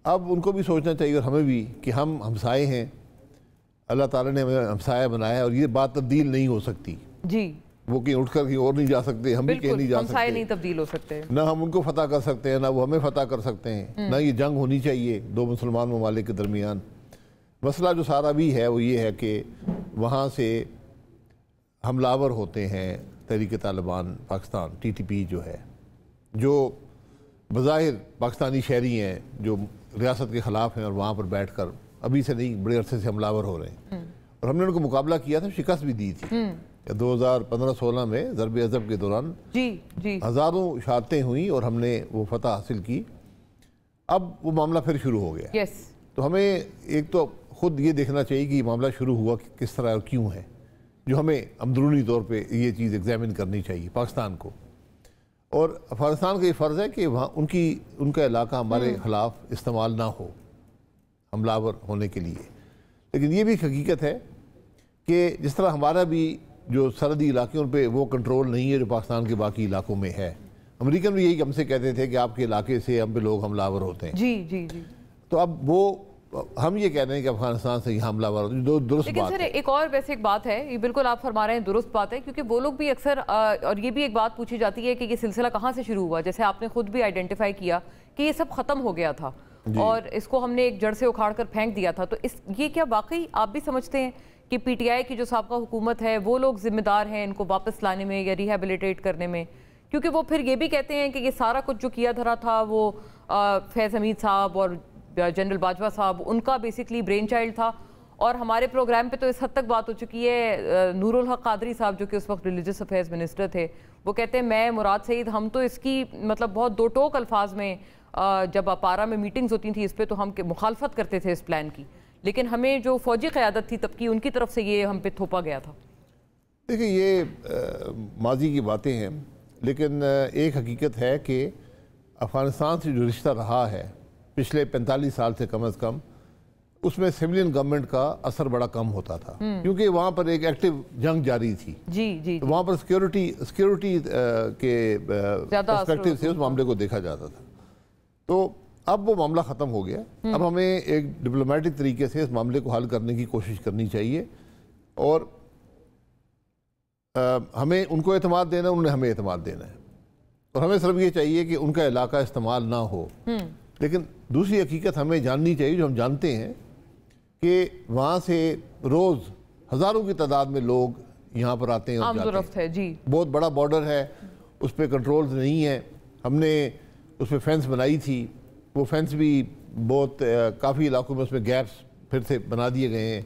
अब उनको भी सोचना चाहिए और हमें भी कि हम हमसाए हैं, अल्लाह ताला ने हमें हमसाया बनाया और ये बात तब्दील नहीं हो सकती जी, वो कहीं उठ कर कहीं और नहीं जा सकते, हम भी कहीं नहीं जा सकते, नहीं तब्दील हो सकते, ना हम उनको फतह कर सकते हैं ना वो हमें फतह कर सकते हैं, ना ये जंग होनी चाहिए दो मुसलमान ममालिक के दरमियान। मसला जो सारा भी है वो ये है कि वहाँ से हमलावर होते हैं तहरीक तालिबान पाकिस्तान TTP जो है, जो बज़ाहिर पाकिस्तानी शहरी हैं जो रियासत के ख़िलाफ़ हैं और वहाँ पर बैठ कर अभी से नहीं बड़े अरसे से हमलावर हो रहे हैं, और हमने उनको मुकाबला किया था, शिकस्त भी दी थी 2015-16 में ज़रब अज़ब के दौरान जी हज़ारों शहादतें हुई और हमने वो फतह हासिल की। अब वो मामला फिर शुरू हो गया। तो हमें एक तो ख़ुद ये देखना चाहिए कि ये मामला शुरू हुआ किस तरह और क्यों है, जो हमें अंदरूनी तौर पे ये चीज़ एग्जामिन करनी चाहिए पाकिस्तान को, और अफ़गानिस्तान का ये फ़र्ज़ है कि वहाँ उनका इलाका हमारे ख़िलाफ़ इस्तेमाल ना हो हमलावर होने के लिए। लेकिन ये भी हकीकत है कि जिस तरह हमारा भी जो सरहदी इलाके उन पर वो कंट्रोल नहीं है जो पाकिस्तान के बाकी इलाकों में है। अमेरिकन भी यही हमसे कहते थे कि आपके इलाके से हम पे लोग हमलावर होते हैं। जी। तो अब वो हम ये कह रहे हैं कि अफगानिस्तान से यहाँ हमलावर होते हैं, दुरुस्त लेकिन बात सर है। एक और वैसे एक बात है, ये बिल्कुल आप फरमा रहे हैं दुरुस्त बात है, क्योंकि वो लोग भी अक्सर और ये भी एक बात पूछी जाती है कि ये सिलसिला कहाँ से शुरू हुआ, जैसे आपने खुद भी आइडेंटिफाई किया कि ये सब ख़त्म हो गया था और इसको हमने एक जड़ से उखाड़ कर फेंक दिया था। तो ये क्या वाकई आप भी समझते हैं कि PTI की जो साबका हुकूमत है वो लोग जिम्मेदार हैं इनको वापस लाने में या रिहेबिलिटेट करने में? क्योंकि वो फिर ये भी कहते हैं कि ये सारा कुछ जो किया धरा था वो फैज़ हमीद साहब और जनरल बाजवा साहब उनका बेसिकली ब्रेन चाइल्ड था, और हमारे प्रोग्राम पे तो इस हद तक बात हो चुकी है, नूरुल हक कादरी साहब जो कि उस वक्त रिलीजियस अफेयर्स मिनिस्टर थे, वो कहते हैं मैं मुराद सईद हम तो इसकी मतलब बहुत दो टोक अल्फाज में जब अपारा में मीटिंग्स होती थी इस पर तो हम मुखालफत करते थे इस प्लान की, लेकिन हमें जो फौजी क़यादत थी तब की उनकी तरफ से ये हम पे थोपा गया था। देखिए ये माजी की बातें हैं, लेकिन एक हकीकत है कि अफ़गानिस्तान से जो रिश्ता रहा है पिछले 45 साल से कम अज़ कम, उसमें सिविलियन गवर्नमेंट का असर बड़ा कम होता था, क्योंकि वहाँ पर एक एक्टिव जंग जारी थी। जी। तो वहाँ पर सिक्योरिटी के पर्सपेक्टिव से उस मामले को देखा जाता था। तो अब वो मामला ख़त्म हो गया, अब हमें एक डिप्लोमेटिक तरीके से इस मामले को हल करने की कोशिश करनी चाहिए, और हमें उनको एतमाद देना, उन्हें हमें एतमाद देना है, और हमें सिर्फ ये चाहिए कि उनका इलाका इस्तेमाल ना हो। लेकिन दूसरी हकीकत हमें जाननी चाहिए जो हम जानते हैं कि वहाँ से रोज़ हज़ारों की तादाद में लोग यहाँ पर आते हैं और जाते हैं। जी, बहुत बड़ा बॉर्डर है, उस पर कंट्रोल नहीं है, हमने उस पर फेंस बनाई थी, वो फेंस भी बहुत काफ़ी इलाकों में उसमें गैप्स फिर से बना दिए गए हैं,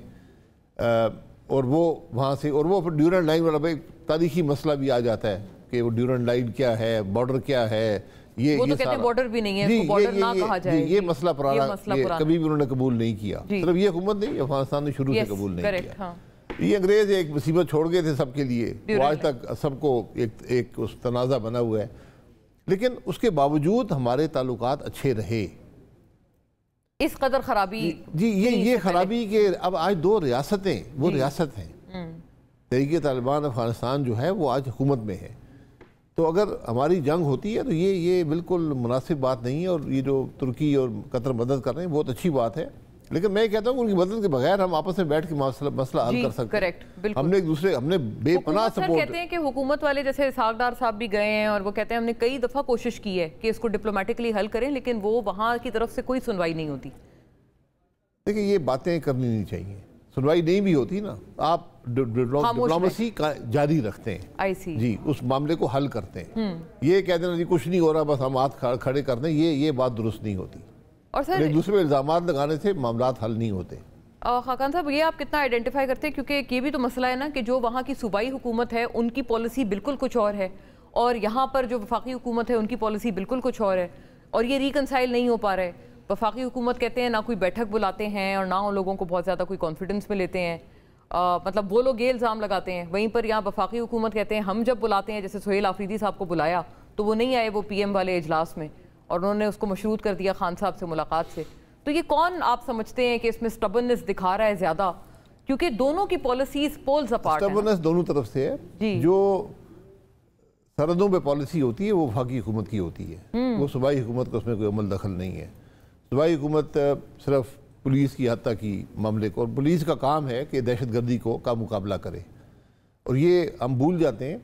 और वो वहाँ से और वो फिर ड्यूरेंट लाइन वाला भाई तारीखी मसला भी आ जाता है कि वो ड्यूरेंट लाइन क्या है, बॉर्डर क्या है, वो तो कहते हैं बॉर्डर भी नहीं है, इसको बॉर्डर ना कहा जाए। ये मसला पुराना, कभी भी उन्होंने कबूल नहीं किया, सिर्फ ये हुकूमत नहीं, अफगानिस्तान ने शुरू से कबूल नहीं किया। ये अंग्रेज एक मुसीबत छोड़ गए थे सबके लिए, वो आज तक सबको एक उस तनाज़ा बना हुआ है, लेकिन उसके बावजूद हमारे ताल्लुकात अच्छे रहे। इस कदर खराबी जी ये खराबी के अब आज दो रियासतें, वो रियासत हैं तहरीक तालिबान अफगानिस्तान जो है वो आज हुकूमत में है। तो अगर हमारी जंग होती है तो ये बिल्कुल मुनासिब बात नहीं है, और ये जो तुर्की और कतर मदद कर रहे हैं बहुत अच्छी बात है, लेकिन मैं कहता हूँ उनकी मदद के बगैर हम आपस में बैठ के मसला हल कर सकते हैं। हमने एक दूसरे हमने बेपनाह सपोर्ट कहते हैं कि हुकूमत वाले जैसे इसहाक साहब भी गए हैं और वो कहते हैं हमने कई दफ़ा कोशिश की है कि इसको डिप्लोमेटिकली हल करें, लेकिन वो वहाँ की तरफ से कोई सुनवाई नहीं होती। देखिए ये बातें करनी नहीं चाहिए, सुनवाई नहीं भी होती ना, आप डिप्लोमेसी का जारी रखते हैं जी, उस मामले को हल करते हैं। ये कह देना जी कुछ नहीं हो रहा बस हम हाथ खड़े कर दें, ये बात दुरुस्त नहीं होती। और सर एक दूसरे पे इल्जाम लगाने से मामला हल नहीं होते। खाकान साहब, ये आप कितना आइडेंटिफाई करते हैं, क्योंकि ये भी तो मसला है ना कि जो वहाँ की सूबाई हुकूमत है उनकी पॉलिसी बिल्कुल कुछ और है और यहाँ पर जो वफाकी हुकूमत है उनकी पॉलिसी बिल्कुल कुछ और है और ये रिकनसाइल नहीं हो पा रहे। वफाकी हुकूमत कहते हैं ना कोई बैठक बुलाते हैं और ना उन लोगों को बहुत ज़्यादा कोई कॉन्फिडेंस में लेते हैं, मतलब वो लोग ये इल्ज़ाम लगाते हैं। वहीं पर यहाँ वफाकी हुकूमत कहते हैं हम जब बुलाते हैं, जैसे सुहेल आफरीदी साहब को बुलाया तो वो नहीं आए वो PM वाले इजलास में और उन्होंने उसको मशरूत कर दिया खान साहब से मुलाकात से। तो ये कौन आप समझते हैं कि इसमें स्टबर्ननेस दिखा रहा है ज़्यादा, क्योंकि दोनों की पॉलिसीज पोल्स अपार्ट है। स्टबर्ननेस दोनों तरफ से है। जो सरहदों पे पॉलिसी होती है वो वफाकी हुकूमत की होती है, वो सूबाई हुकूमत का उसमें कोई अमल दखल नहीं है। सूबाई हुकूमत सिर्फ पुलिस की हद तक की मामले को, और पुलिस का काम है कि दहशतगर्दी का मुकाबला करे। और ये हम भूल जाते हैं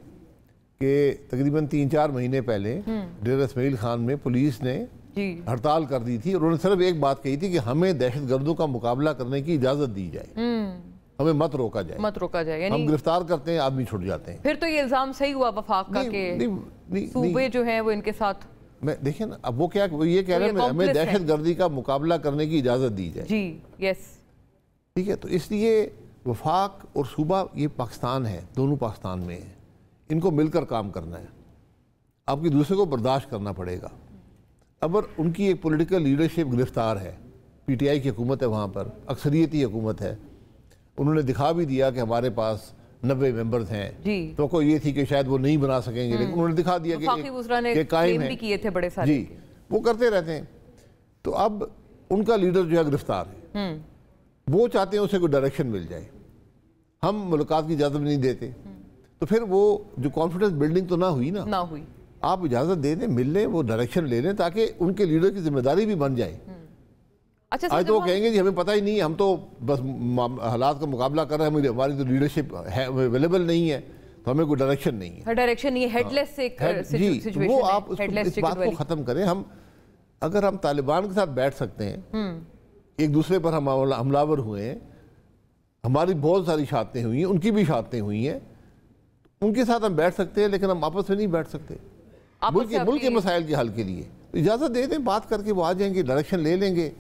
कि तकरीबन 3-4 महीने पहले डेरा इस्माइल खान में पुलिस ने हड़ताल कर दी थी और उन्होंने सिर्फ एक बात कही थी कि हमें दहशतगर्दों का मुकाबला करने की इजाज़त दी जाए, हमें मत रोका जाए। यानी हम गिरफ्तार करते हैं, आदमी छुट जाते हैं। फिर तो ये इल्ज़ाम सही हुआ वफाक का कि सूबे जो हैं वो इनके साथ, मैं देखिए ना, अब वो क्या वो ये कह रहे हैं हमें दहशतगर्दी का मुकाबला करने की इजाज़त दी जाए जी, यस, ठीक है। तो इसलिए वफाक और सूबा ये पाकिस्तान है, दोनों पाकिस्तान में है, इनको मिलकर काम करना है, आपकी दूसरे को बर्दाश्त करना पड़ेगा। अगर उनकी एक पॉलिटिकल लीडरशिप गिरफ्तार है, PTI की हुकूमत है, वहाँ पर अक्सरियती हुकूमत है, उन्होंने दिखा भी दिया कि हमारे पास 90 मेंबर्स हैं, तो कोई ये थी कि शायद वो नहीं बना सकेंगे, लेकिन उन्होंने दिखा दिया कि कायम है, किए थे बड़े सारे जी, वो करते रहते हैं। तो अब उनका लीडर जो है गिरफ्तार है, वो चाहते हैं उसे कोई डायरेक्शन मिल जाए, हम मुलाकात की इजाज़त नहीं देते, तो फिर वो जो कॉन्फिडेंस बिल्डिंग तो ना हुई। आप इजाज़त दे दें, मिल लें, वो डायरेक्शन ले लें, ताकि उनके लीडर की जिम्मेदारी भी बन जाए। अच्छा, आज तो वो कहेंगे जी हमें पता ही नहीं, हम तो बस हालात का मुकाबला कर रहे हैं, हमारी तो लीडरशिप है अवेलेबल नहीं है, तो हमें कोई डायरेक्शन नहीं है, हेडलेस जी। वो आप इस बात को ख़त्म करें। अगर हम तालिबान के साथ बैठ सकते हैं, एक दूसरे पर हम हमलावर हुए हैं, हमारी बहुत सारी शहादतें हुई हैं, उनकी भी शहादतें हुई हैं, उनके साथ हम बैठ सकते हैं, लेकिन हम आपस में नहीं बैठ सकते मुल्क के मसाइल के हल के लिए। तो इजाज़त दे दें, बात करके वो आ जाएंगे, डायरेक्शन ले लेंगे,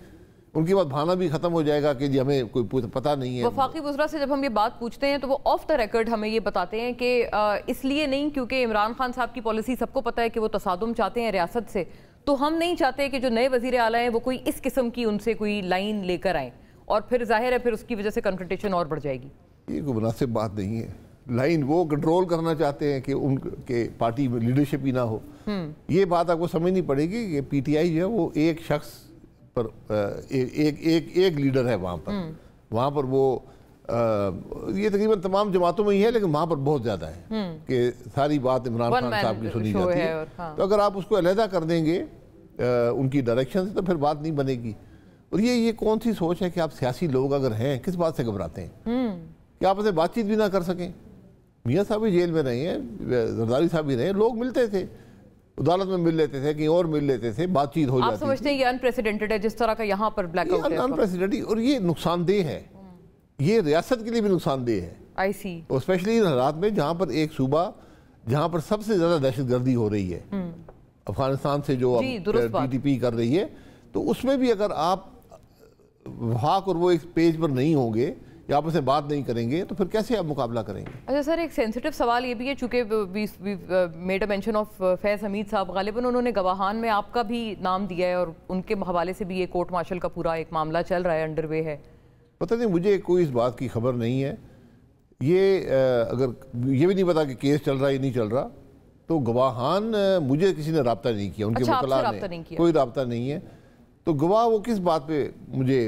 उनके बाद भाना भी खत्म हो जाएगा कि जी हमें कोई पता नहीं है। वफाकी वज़रा से जब हम ये बात पूछते हैं तो वो ऑफ द रिकॉर्ड हमें ये बताते हैं कि इसलिए नहीं क्योंकि इमरान खान साहब की पॉलिसी सबको पता है कि वो तसादुम चाहते हैं रियासत से, तो हम नहीं चाहते कि जो नए वज़ीर आला हैं वो कोई इस किस्म की उनसे कोई लाइन लेकर आएँ, और फिर जाहिर है फिर उसकी वजह से कन्फ्रंटेशन और बढ़ जाएगी। ये कोई मुनासिब बात नहीं है। लाइन वो कंट्रोल करना चाहते हैं कि उनके पार्टी में लीडरशिप ही ना हो। ये बात आपको समझनी पड़ेगी कि PTI जो है वो एक शख्स पर एक लीडर है वहाँ पर वो ये तकरीबन तमाम जमातों में ही है, लेकिन वहाँ पर बहुत ज़्यादा है कि सारी बात इमरान खान साहब की सुनी जाती है। तो अगर आप उसको अलहदा कर देंगे उनकी डायरेक्शन से, तो फिर बात नहीं बनेगी। और ये कौन सी सोच है कि आप सियासी लोग अगर हैं, किस बात से घबराते हैं कि आप उससे बातचीत भी ना कर सकें। मियाँ साहब भी जेल में रहे हैं, जरदारी साहब भी रहे, लोग मिलते थे, अदालत में मिल लेते थे, कहीं और मिल लेते थे, बातचीत हो जाती थी। आप समझते हैं ये अनप्रेसिडेंटेड है जिस तरह का यहाँ पर ब्लैकआउट है? अनप्रेसिडेंटेड, और ये नुकसानदेह है, ये रियासत के लिए भी नुकसानदेह है। आई सी। और स्पेशली इन हालात में जहाँ पर एक सूबा जहाँ पर सबसे ज़्यादा दहशतगर्दी हो रही है, अफगानिस्तान से जो TTP कर रही है, तो उसमें भी अगर आप वफाक और वो एक पेज पर नहीं होंगे या आपस में बात नहीं करेंगे, तो फिर कैसे आप मुकाबला करेंगे? अच्छा सर, एक सेंसिटिव सवाल ये भी है, चूँकि मेड अ मेंशन ऑफ फैज़ हमीद साहब, गालिबन उन्होंने गवाहान में आपका भी नाम दिया है और उनके हवाले से भी ये कोर्ट मार्शल का पूरा एक मामला चल रहा है, अंडरवे है। पता नहीं, मुझे कोई इस बात की खबर नहीं है। ये अगर ये भी नहीं पता कि केस चल रहा है या नहीं चल रहा, तो गवाहान मुझे किसी ने रब्ता नहीं किया, उनके वकला ने कोई रब्ता नहीं है, तो गवाह वो किस बात पे मुझे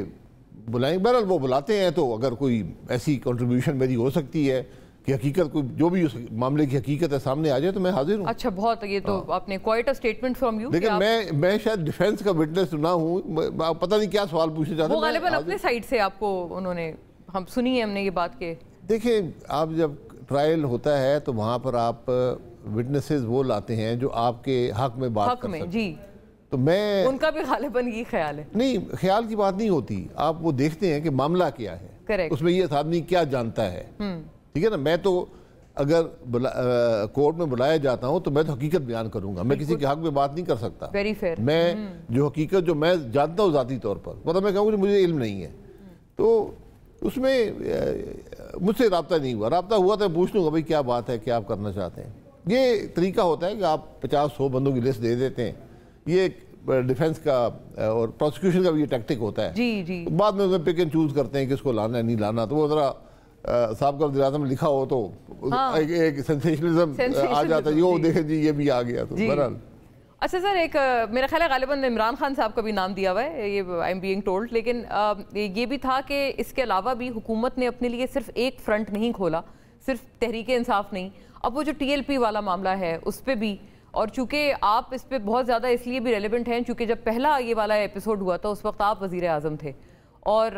बुलाएंगे? बहरहाल वो बुलाते हैं, तो अगर कोई ऐसी कंट्रीब्यूशन मेरी हो सकती है कि हकीकत कोई जो भी उस मामले की हकीकत है सामने आ जाए, तो मैं हाजिर हूँ। अच्छा, बहुत, ये तो आपने quite a statement from you. लेकिन मैं शायद डिफेंस का विटनेस ना हूँ, पता नहीं क्या सवाल पूछे जाते हैं। वो गालिबन अपने साइड से आपको उन्होंने, हम सुनी है हमने ये बात के। देखिए, आप जब ट्रायल होता है तो वहाँ पर आप विटनेसेस वो लाते हैं जो आपके हक में बात कर सकते हैं। जी, تو میں ان کا بھی غالباً یہ خیال ہے. نہیں, خیال کی بات نہیں ہوتی, آپ وہ دیکھتے ہیں کہ معاملہ کیا ہے, اس میں یہ آدمی کیا جانتا ہے. ٹھیک ہے نا, میں تو اگر کورٹ میں بلایا جاتا ہوں تو میں تو حقیقت بیان کروں گا, میں کسی کے حق میں بات نہیں کر سکتا. میں جو حقیقت جو میں جانتا ہوں ذاتی طور پر, مطلب میں کہوں کہ مجھے علم نہیں ہے, تو اس میں مجھ سے رابطہ نہیں ہوا. رابطہ ہوا تو پوچھ لوں گا بھائی کیا بات ہے, کیا آپ کرنا چاہتے ہیں. یہ طریقہ ہوتا ہے کہ آپ 50-100 بندوں کی لسٹ دے دیتے ہیں, یہ ڈیفنس کا اور پروسیکیوشن کا بھی یہ ٹیکٹک ہوتا ہے. بعد میں انہیں پک اینڈ چوز کرتے ہیں کہ اس کو لانا ہے نہیں لانا. تو وہ ذرا صاحب کا وزیر اعظم میں لکھا ہو تو ایک سینسیشنلزم آ جاتا ہے, یہ دیکھیں جی یہ بھی آ گیا. تو بہرحال اچھا سر, ایک میرا خیال ہے غالباً عمران خان صاحب کا بھی نام دیا ہوا ہے, یہ آئی ایم بینگ ٹولڈ, لیکن یہ بھی تھا کہ اس کے علاوہ بھی حکومت نے اپنے لیے صرف ایک فرنٹ نہیں کھولا, صرف تحریک انصاف نہیں, اب وہ جو ٹی ایل پی والا معاملہ ہے اس پہ بھی. اور چونکہ آپ اس پہ بہت زیادہ اس لیے بھی ریلیونٹ ہیں چونکہ جب پہلا یہ والا ایپیسوڈ ہوا تھا اس وقت آپ وزیر اعظم تھے, اور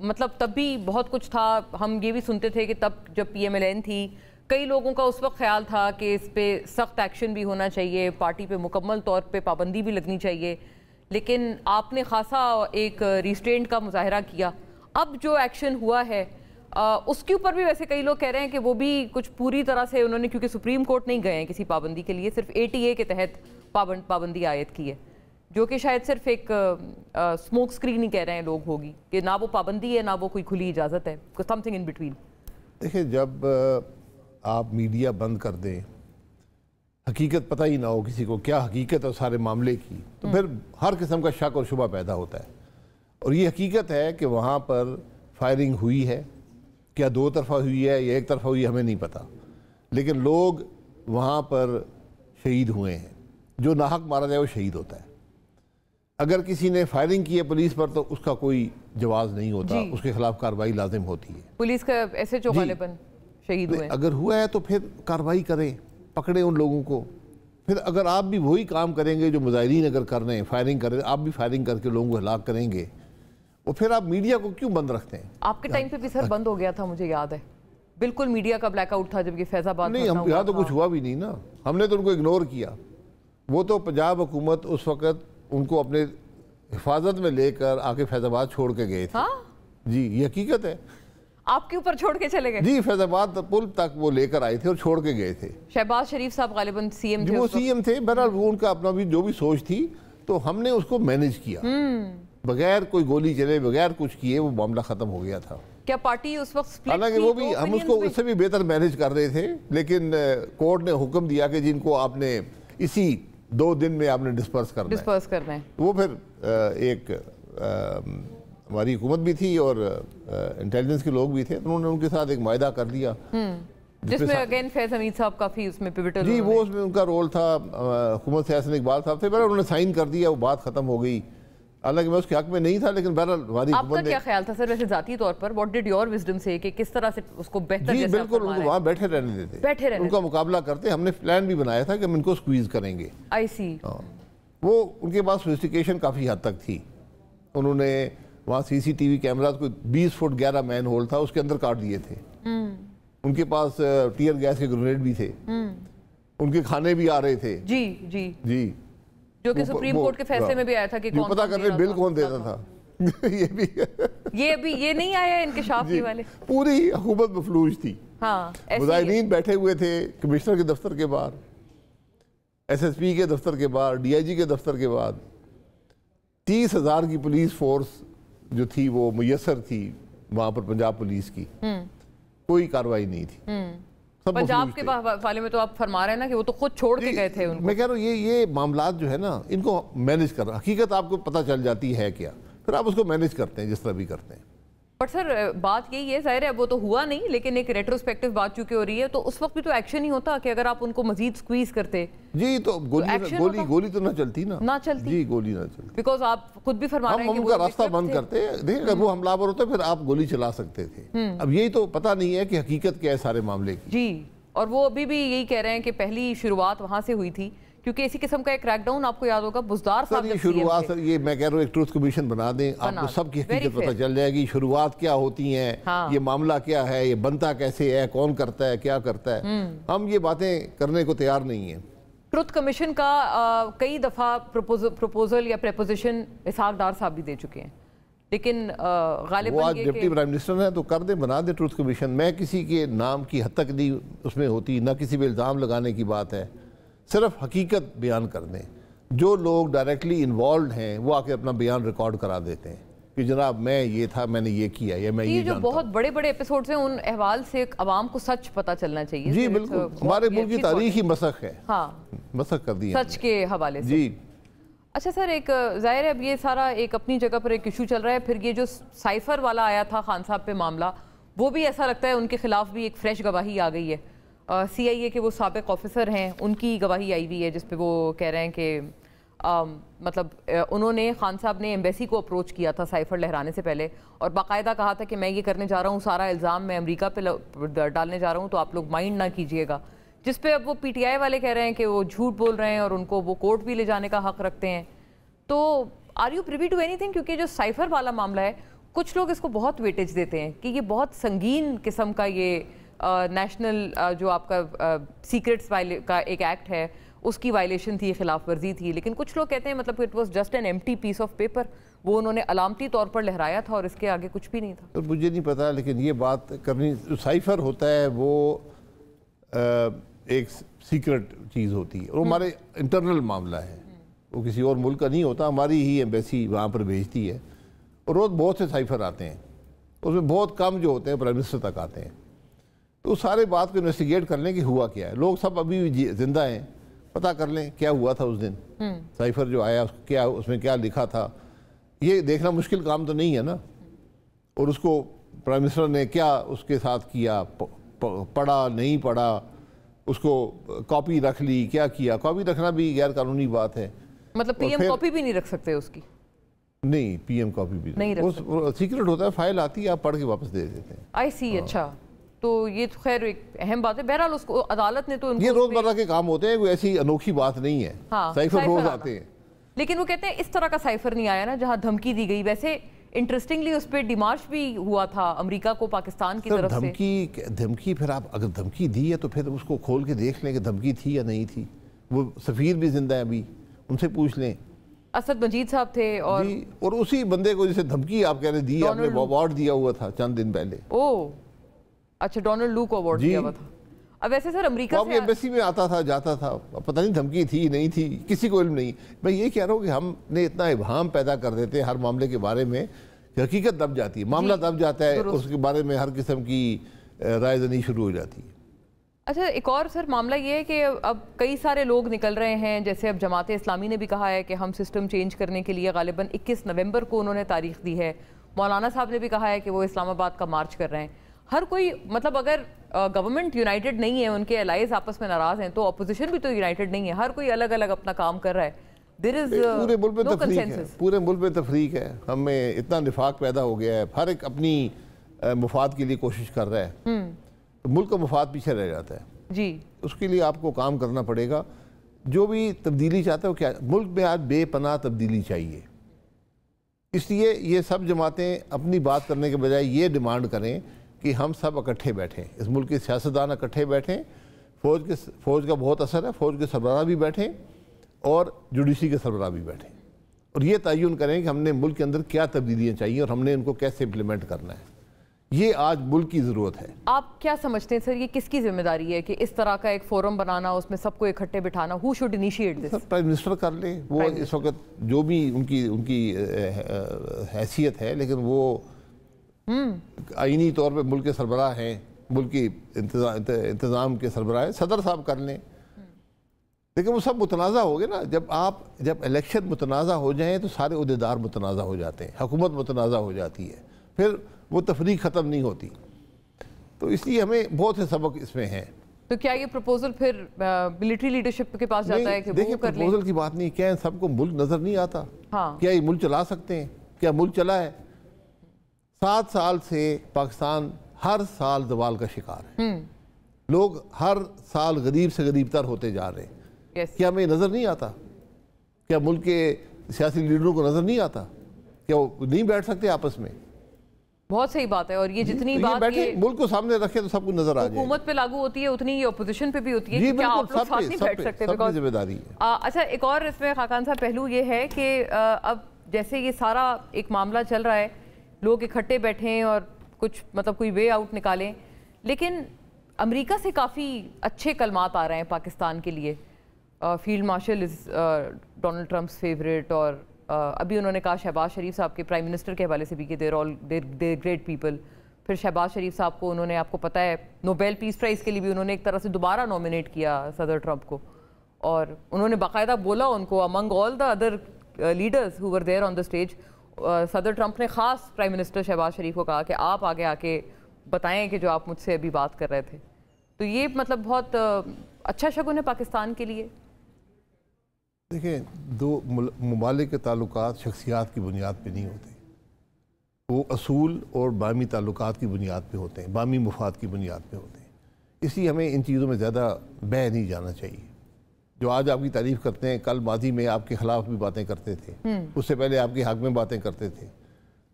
مطلب تب بھی بہت کچھ تھا. ہم یہ بھی سنتے تھے کہ تب جب پی ایم ایل این تھی, کئی لوگوں کا اس وقت خیال تھا کہ اس پہ سخت ایکشن بھی ہونا چاہیے, پارٹی پہ مکمل طور پہ پابندی بھی لگنی چاہیے, لیکن آپ نے خاصا ایک ریسٹرینٹ کا مظاہرہ کیا. اب جو ایکشن ہوا ہے اس کے اوپر بھی ویسے کئی لوگ کہہ رہے ہیں کہ وہ بھی کچھ پوری طرح سے انہوں نے, کیونکہ سپریم کورٹ نہیں گئے ہیں کسی پابندی کے لیے, صرف ATA کے تحت پابندی عائد کی ہے, جو کہ شاید صرف ایک سموک سکرین ہی کہہ رہے ہیں لوگ ہوگی, کہ نہ وہ پابندی ہے نہ وہ کوئی کھلی اجازت ہے, سم تھنگ ان بٹوین. دیکھیں, جب آپ میڈیا بند کر دیں, حقیقت پتہ ہی نہ ہو کسی کو کیا حقیقت ہے سارے معاملے کی, تو پھر ہر قسم کا شک اور شبہ پیدا ہوتا ہے. اور یہ حقیقت ہے کہ وہاں پر فائرنگ ہوئی ہے, کیا 2 طرفہ ہوئی ہے یا 1 طرفہ ہوئی ہے ہمیں نہیں پتہ, لیکن لوگ وہاں پر شہید ہوئے ہیں. جو ناحق مارا جائے وہ شہید ہوتا ہے. اگر کسی نے فائرنگ کی ہے پولیس پر تو اس کا کوئی جواز نہیں ہوتا, اس کے خلاف کارروائی لازم ہوتی ہے. پولیس کا SHO غالباً شہید ہوئے ہیں. اگر ہوا ہے تو پھر کارروائی کریں, پکڑیں ان لوگوں کو. پھر اگر آپ بھی وہی کام کریں گے جو مظاہرین اگر کر رہے ہیں, فائرنگ کر رہے ہیں, آپ بھی فائرنگ کر کے لوگوں کو ہلاک کریں گے, اور پھر آپ میڈیا کو کیوں بند رکھتے ہیں؟ آپ کے ٹائم پہ بھی سر بند ہو گیا تھا, مجھے یاد ہے, بالکل میڈیا کا بلیک آؤٹ تھا جب یہ فیض آباد. نہیں, ہم یہاں تو کچھ ہوا بھی نہیں نا, ہم نے تو ان کو اگنور کیا. وہ تو پنجاب حکومت اس وقت ان کو اپنے حفاظت میں لے کر آ کے فیض آباد چھوڑ کے گئے تھے. جی, یہ حقیقت ہے. آپ کے اوپر چھوڑ کے چلے گئے؟ جی, فیض آباد پل تک وہ لے کر آئے تھے اور چھوڑ کے گئے تھے. شہباز شریف صاحب غالباً CM تھے. وہ CM تھے. بہرحال وہ ان کا اپنا بھی جو بھی سوچ تھی, تو ہم نے اس کو مینیج کیا, بغیر کوئی گولی چلے, بغیر کچھ کیے وہ معاملہ ختم ہو گیا تھا. کیا پارٹی اس وقت سپلٹ تھی؟ حالانکہ وہ بھی ہم اس کو اس سے بھی بہتر مینیج کر رہے تھے, لیکن کورٹ نے حکم دیا کہ جن کو آپ نے اسی 2 دن میں آپ نے ڈسپرس کرنا ہے. وہ پھر ایک ہماری حکومت بھی تھی اور انٹیلیجنس کے لوگ بھی تھے, انہوں نے ان کے ساتھ ایک معاہدہ کر دیا, جس میں اگین فیض حمید صاحب کافی اس میں پیوٹل. جی, وہ اس میں ان کا رول تھا. حکومت سے حسن اقبال صاحب تھے, بہرحال انہوں نے سائن کر دیا, وہ بات ختم ہو گئی. حالانکہ میں اس کے حق میں نہیں تھا, لیکن بہرحال ہماری حکومت نے. آپ کا کیا خیال تھا سر ویسے ذاتی طور پر, واٹ ڈڈ یور وزڈم سے, کہ کس طرح سے اس کو بہتر جیسے بالکل ان کو وہاں بیٹھے رہنے دیتے, ان کا مقابلہ کرتے. ہم نے پلان بھی بنایا تھا کہ ہم ان کو سکویز کریں گے. آئی سی. وہ ان کے پاس سوفسٹیکیشن کافی حد تک تھی. انہوں نے وہاں CCTV کیمراز کوئی 20 فٹ 11 مین ہول تھا, اس کے اندر کاٹ دیے تھے. ان کے پاس ٹیئر گیس کے گرینیڈ بھی تھے, ان کے کھانے بھی آ رہے تھے. جی جی جی, جو کہ سپریم کورٹ کے فیصلے میں بھی آیا تھا کہ کون پتہ کرنے بل کون دیتا تھا. یہ نہیں آیا انکشاف کی والے. پوری حکومت مفلوج تھی. مظاہرین بیٹھے ہوئے تھے کمشنر کے دفتر کے باہر, SSP کے دفتر کے باہر, DIG کے دفتر کے بعد. 30,000 کی پولیس فورس جو تھی وہ میسر تھی وہاں پر پنجاب پولیس کی, کوئی کارروائی نہیں تھی. پنجاب کے والے میں تو آپ فرما رہے ہیں نا کہ وہ تو خود چھوڑ کے گئے تھے. میں کہہ رہا ہوں یہ معاملات جو ہے نا, ان کو مینیج کر رہا, حقیقت آپ کو پتہ چل جاتی ہے کیا, پھر آپ اس کو مینیج کرتے ہیں جس طرح بھی کرتے ہیں. بٹ سر بات یہی ہے, ظاہر ہے وہ تو ہوا نہیں, لیکن ایک ریٹروسپیکٹو بات چونکہ ہو رہی ہے, تو اس وقت بھی تو ایکشن ہی ہوتا کہ اگر آپ ان کو مزید سکویز کرتے. جی, تو گولی تو نہ چلتی نا. نہ چلتی. جی, گولی نہ چلتی. بیکاز آپ خود بھی فرما رہے ہیں کہ ہم ان کا راستہ بند کرتے. دیکھیں, اگر وہ حملہ آور ہوتا پھر آپ گولی چلا سکتے تھے. اب یہی تو پتہ نہیں ہے کہ حقیقت کیا ہے سارے معاملے کی. جی, اور وہ ابھی بھی یہی کہہ رہے ہیں کہ پہلی شروعات وہاں سے ہوئی تھی, کیونکہ اسی قسم کا ایک کریک ڈاؤن آپ کو یاد ہوگا بزدار صاحب یہ شروعات. سر یہ میں کہہ رہا ہوں ایک ٹروتھ کمیشن بنا دیں, آپ کو سب کی حقیقت پتہ چل جائے گی, شروعات کیا ہوتی ہیں, یہ معاملہ کیا ہے, یہ بنتا کیسے ہے, کون کرتا ہے, کیا کرتا ہے. ہم یہ باتیں کرنے کو تیار نہیں ہیں. ट्रुथ कमीशन का कई दफ़ा प्रपोजल या प्रपोजिशन इसहाक डार साहब भी दे चुके हैं, लेकिन गालिबन वो आज डिप्टी प्राइम मिनिस्टर हैं तो कर दे, बना दे ट्रुथ कमीशन। मैं किसी के नाम की हद तक नहीं उसमें होती, ना किसी पे इल्ज़ाम लगाने की बात है, सिर्फ हकीकत बयान कर दें। जो लोग डायरेक्टली इन्वॉल्व हैं वो आके अपना बयान रिकॉर्ड करा देते हैं कि जनाब मैं ये था, मैंने ये किया, या मैं ये जो बहुत बड़े बड़े एपिसोड्स हैं उन अहवाल से आवाम को सच पता चलना चाहिए। जी बिल्कुल, हमारे मुल्क की तारीख ही मसख है। हाँ, मसख कर दी सच के हवाले से। जी अच्छा सर, एक ज़ाहिर है अब ये सारा एक अपनी जगह पर एक इशू चल रहा है, फिर ये जो साइफर वाला आया था खान साहब पे मामला, वो भी ऐसा लगता है उनके खिलाफ भी एक फ्रेश गवाही आ गई है। CIA के वो साबिक ऑफिसर हैं, उनकी गवाही आई हुई है जिसपे वो कह रहे हैं कि मतलब उन्होंने खान साहब ने एम्बेसी को अप्रोच किया था साइफर लहराने से पहले, और बाकायदा कहा था कि मैं ये करने जा रहा हूँ, सारा इल्ज़ाम मैं अमेरिका पे डालने जा रहा हूँ, तो आप लोग माइंड ना कीजिएगा। जिस पे अब वो PTI वाले कह रहे हैं कि वो झूठ बोल रहे हैं और उनको वो कोर्ट भी ले जाने का हक रखते हैं। तो are you privy to anything? क्योंकि जो साइफर वाला मामला है, कुछ लोग इसको बहुत वेटेज देते हैं कि ये बहुत संगीन किस्म का ये नेशनल जो आपका सीक्रेट्स का एक एक्ट है उसकी वायलेशन थी, खिलाफ वर्जी थी, लेकिन कुछ लोग कहते हैं मतलब it was just an empty piece of paper, वो उन्होंने अलामती तौर पर लहराया था और इसके आगे कुछ भी नहीं था। तो मुझे नहीं पता, लेकिन ये बात करनी, जो साइफर होता है वो एक सीक्रेट चीज़ होती है और हमारे इंटरनल मामला है, वो किसी और मुल्क का नहीं होता, हमारी ही एम्बेसी वहाँ पर भेजती है। और रोज़ बहुत से साइफर आते हैं, उसमें बहुत कम जो होते हैं प्राइम मिनिस्टर तक आते हैं। तो सारे बात को इन्वेस्टिगेट कर लें कि हुआ क्या है। लोग सब अभी भी जिंदा हैं, पता कर लें क्या हुआ था उस दिन, साइफर जो आया क्या, उसमें क्या लिखा था। ये देखना मुश्किल काम तो नहीं है ना। और उसको प्राइम मिनिस्टर ने क्या उसके साथ किया, पढ़ा नहीं पढ़ा, उसको कॉपी रख ली, क्या किया। कॉपी रखना भी गैर कानूनी बात है। मतलब PM कॉपी भी नहीं रख सकते उसकी? नहीं, PM कॉपी भी नहीं, वो सीक्रेट होता है, फाइल आती है, आप पढ़ के वापस दे देते हैं। आई सी। अच्छा, तो ये तो खैर एक अहम बात है। बहरहाल उसको अदालत ने तो ये रोजमर्रा के काम होते हैं, कोई ऐसी अनोखी बात नहीं है। हाँ, साइफर रोज आते हैं, लेकिन वो कहते हैं इस तरह का साइफर नहीं आया ना जहां धमकी दी गई। वैसे इंटरेस्टिंगली उस पर डिमार्च भी हुआ था अमेरिका को पाकिस्तान की तरफ से। धमकी फिर आप अगर धमकी दी है तो फिर उसको खोल के देख लें कि धमकी थी या नहीं थी। वो सफीर भी जिंदा है अभी, उनसे पूछ लें। असद मजीद साहब थे और उसी बंदे को जैसे धमकी आप कह रहे दी, आपने अवार्ड दिया हुआ था चंद दिन पहले। ओह अच्छा, डोनाल्ड लू को अवार्ड दिया हुआ था। अब वैसे सर अमेरिका से एम्बेसी में आता था, जाता था, पता नहीं धमकी थी नहीं थी, किसी को इल्म नहीं। मैं ये कह रहा हूँ कि हमने इतना इबहाम पैदा कर देते हैं हर मामले के बारे में कि हकीकत दब जाती है, मामला दब जाता है, उसके बारे में हर किस्म की राय दनी शुरू हो जाती है। अच्छा, एक और सर मामला ये है कि अब कई सारे लोग निकल रहे हैं, जैसे अब जमात इस्लामी ने भी कहा है कि हम सिस्टम चेंज करने के लिए गालिबन 21 नवंबर को उन्होंने तारीख दी है। मौलाना साहब ने भी कहा है कि वो इस्लामाबाद का मार्च कर रहे हैं। हर कोई मतलब अगर गवर्नमेंट यूनाइटेड नहीं है, उनके एलाइज आपस में नाराज हैं, तो अपोजिशन भी तो यूनाइटेड नहीं है, हर कोई अलग अलग अपना काम कर रहा है। देयर इज पूरे मुल्क में तफरीक है, पूरे मुल्क में तफरीक है। हमें इतना निफाक पैदा हो गया है, हर एक अपनी मुफाद के लिए कोशिश कर रहा है, तो मुल्क का मुफाद पीछे रह जाता है जी। उसके लिए आपको काम करना पड़ेगा। जो भी तब्दीली चाहते हो, क्या मुल्क में आज बेपनाह तब्दीली चाहिए, इसलिए ये सब जमातें अपनी बात करने के बजाय ये डिमांड करें कि हम सब इकट्ठे बैठें, इस मुल्क के सियासतदान इकट्ठे बैठें, फ़ौज का बहुत असर है, फ़ौज के सरबराह भी बैठें और जुडिशरी के सरबराह भी बैठें और ये तयन करें कि हमने मुल्क के अंदर क्या तब्दीलियाँ चाहिए और हमने इनको कैसे इम्प्लीमेंट करना है। ये आज मुल्क की ज़रूरत है। आप क्या समझते हैं सर, ये किसकी जिम्मेदारी है कि इस तरह का एक फोरम बनाना, उसमें सबको इकट्ठे बिठाना? Who should initiate this? Prime minister कर ले, वो इस वक्त जो भी उनकी हैसियत है, लेकिन वो आईनी तौर पे मुल्क के सरबराह हैं, मुल्क की इंतज़ाम के सरबराह सदर साहब कर लें। लेकिन वो सब मुतनाज़ा हो गए ना। जब इलेक्शन मुतनाज़ा हो जाएं तो सारे उहदेदार मुतनाज़ा हो जाते हैं, हुकूमत मुतनाज़ा हो जाती है, फिर वो तफरीक ख़त्म नहीं होती। तो इसलिए हमें बहुत से सबक इसमें हैं। तो क्या ये प्रपोजल फिर मिलिट्री लीडरशिप के पास जाता है कि देखिए, प्रपोजल की बात नहीं, क्या सबको मुल्क नज़र नहीं आता? हाँ। क्या ये मुल्क चला सकते हैं? क्या मुल्क चला है? 7 साल से पाकिस्तान हर साल जवाल का शिकार है। लोग हर साल गरीब से गरीब तर होते जा रहे हैं। क्या हमें नज़र नहीं आता? क्या मुल्क के सियासी लीडरों को नज़र नहीं आता? क्या वो नहीं बैठ सकते आपस में? बहुत सही बात है। और ये जितनी बात बैठे मुल्क को सामने रखे तो सब कुछ नजर आ जाए। हुकूमत पे लागू होती है उतनी ही अपोजिशन पे भी होती है। जी क्या आप बिल्कुल, लोग साथ नहीं बैठ सकते? सबकी जिम्मेदारी है। अच्छा, एक और इसमें खाकान साहब पहलू ये है कि अब जैसे ये सारा एक मामला चल रहा है, लोग इकट्ठे बैठे हैं और कुछ मतलब कोई वे आउट निकालें, लेकिन अमेरिका से काफ़ी अच्छे कलमात आ रहे हैं पाकिस्तान के लिए। Field marshal is Donald Trump's favourite, और अभी उन्होंने कहा शहबाज शरीफ साहब के प्राइम मिनिस्टर के हवाले से भी कि देर ग्रेट पीपल। फिर शहबाज शरीफ साहब को उन्होंने, आपको पता है, नोबेल पीस प्राइज़ के लिए भी उन्होंने एक तरह से दोबारा नॉमिनेट किया सदर ट्रम्प को, और उन्होंने बाकायदा बोला उनको among all the other leaders who were there on the stage, सदर ट्रम्प ने ख़ास प्राइम मिनिस्टर शहबाज शरीफ को कहा कि आप आगे आके बताएं कि जो आप मुझसे अभी बात कर रहे थे। तो ये मतलब बहुत अच्छा शगुन है पाकिस्तान के लिए। देखिए, दो ममालिक के ताल्लुकात शख्सियात की बुनियाद पे नहीं होते, वो असूल और बामी ताल्लुकात की बुनियाद पे होते हैं, बामी मुफाद की बुनियाद पे होते हैं। इसलिए हमें इन चीज़ों में ज़्यादा बह नहीं जाना चाहिए। जो आज आपकी तारीफ़ करते हैं, कल माजी में आपके ख़िलाफ़ भी बातें करते थे, उससे पहले आपके हक़ में बातें करते थे।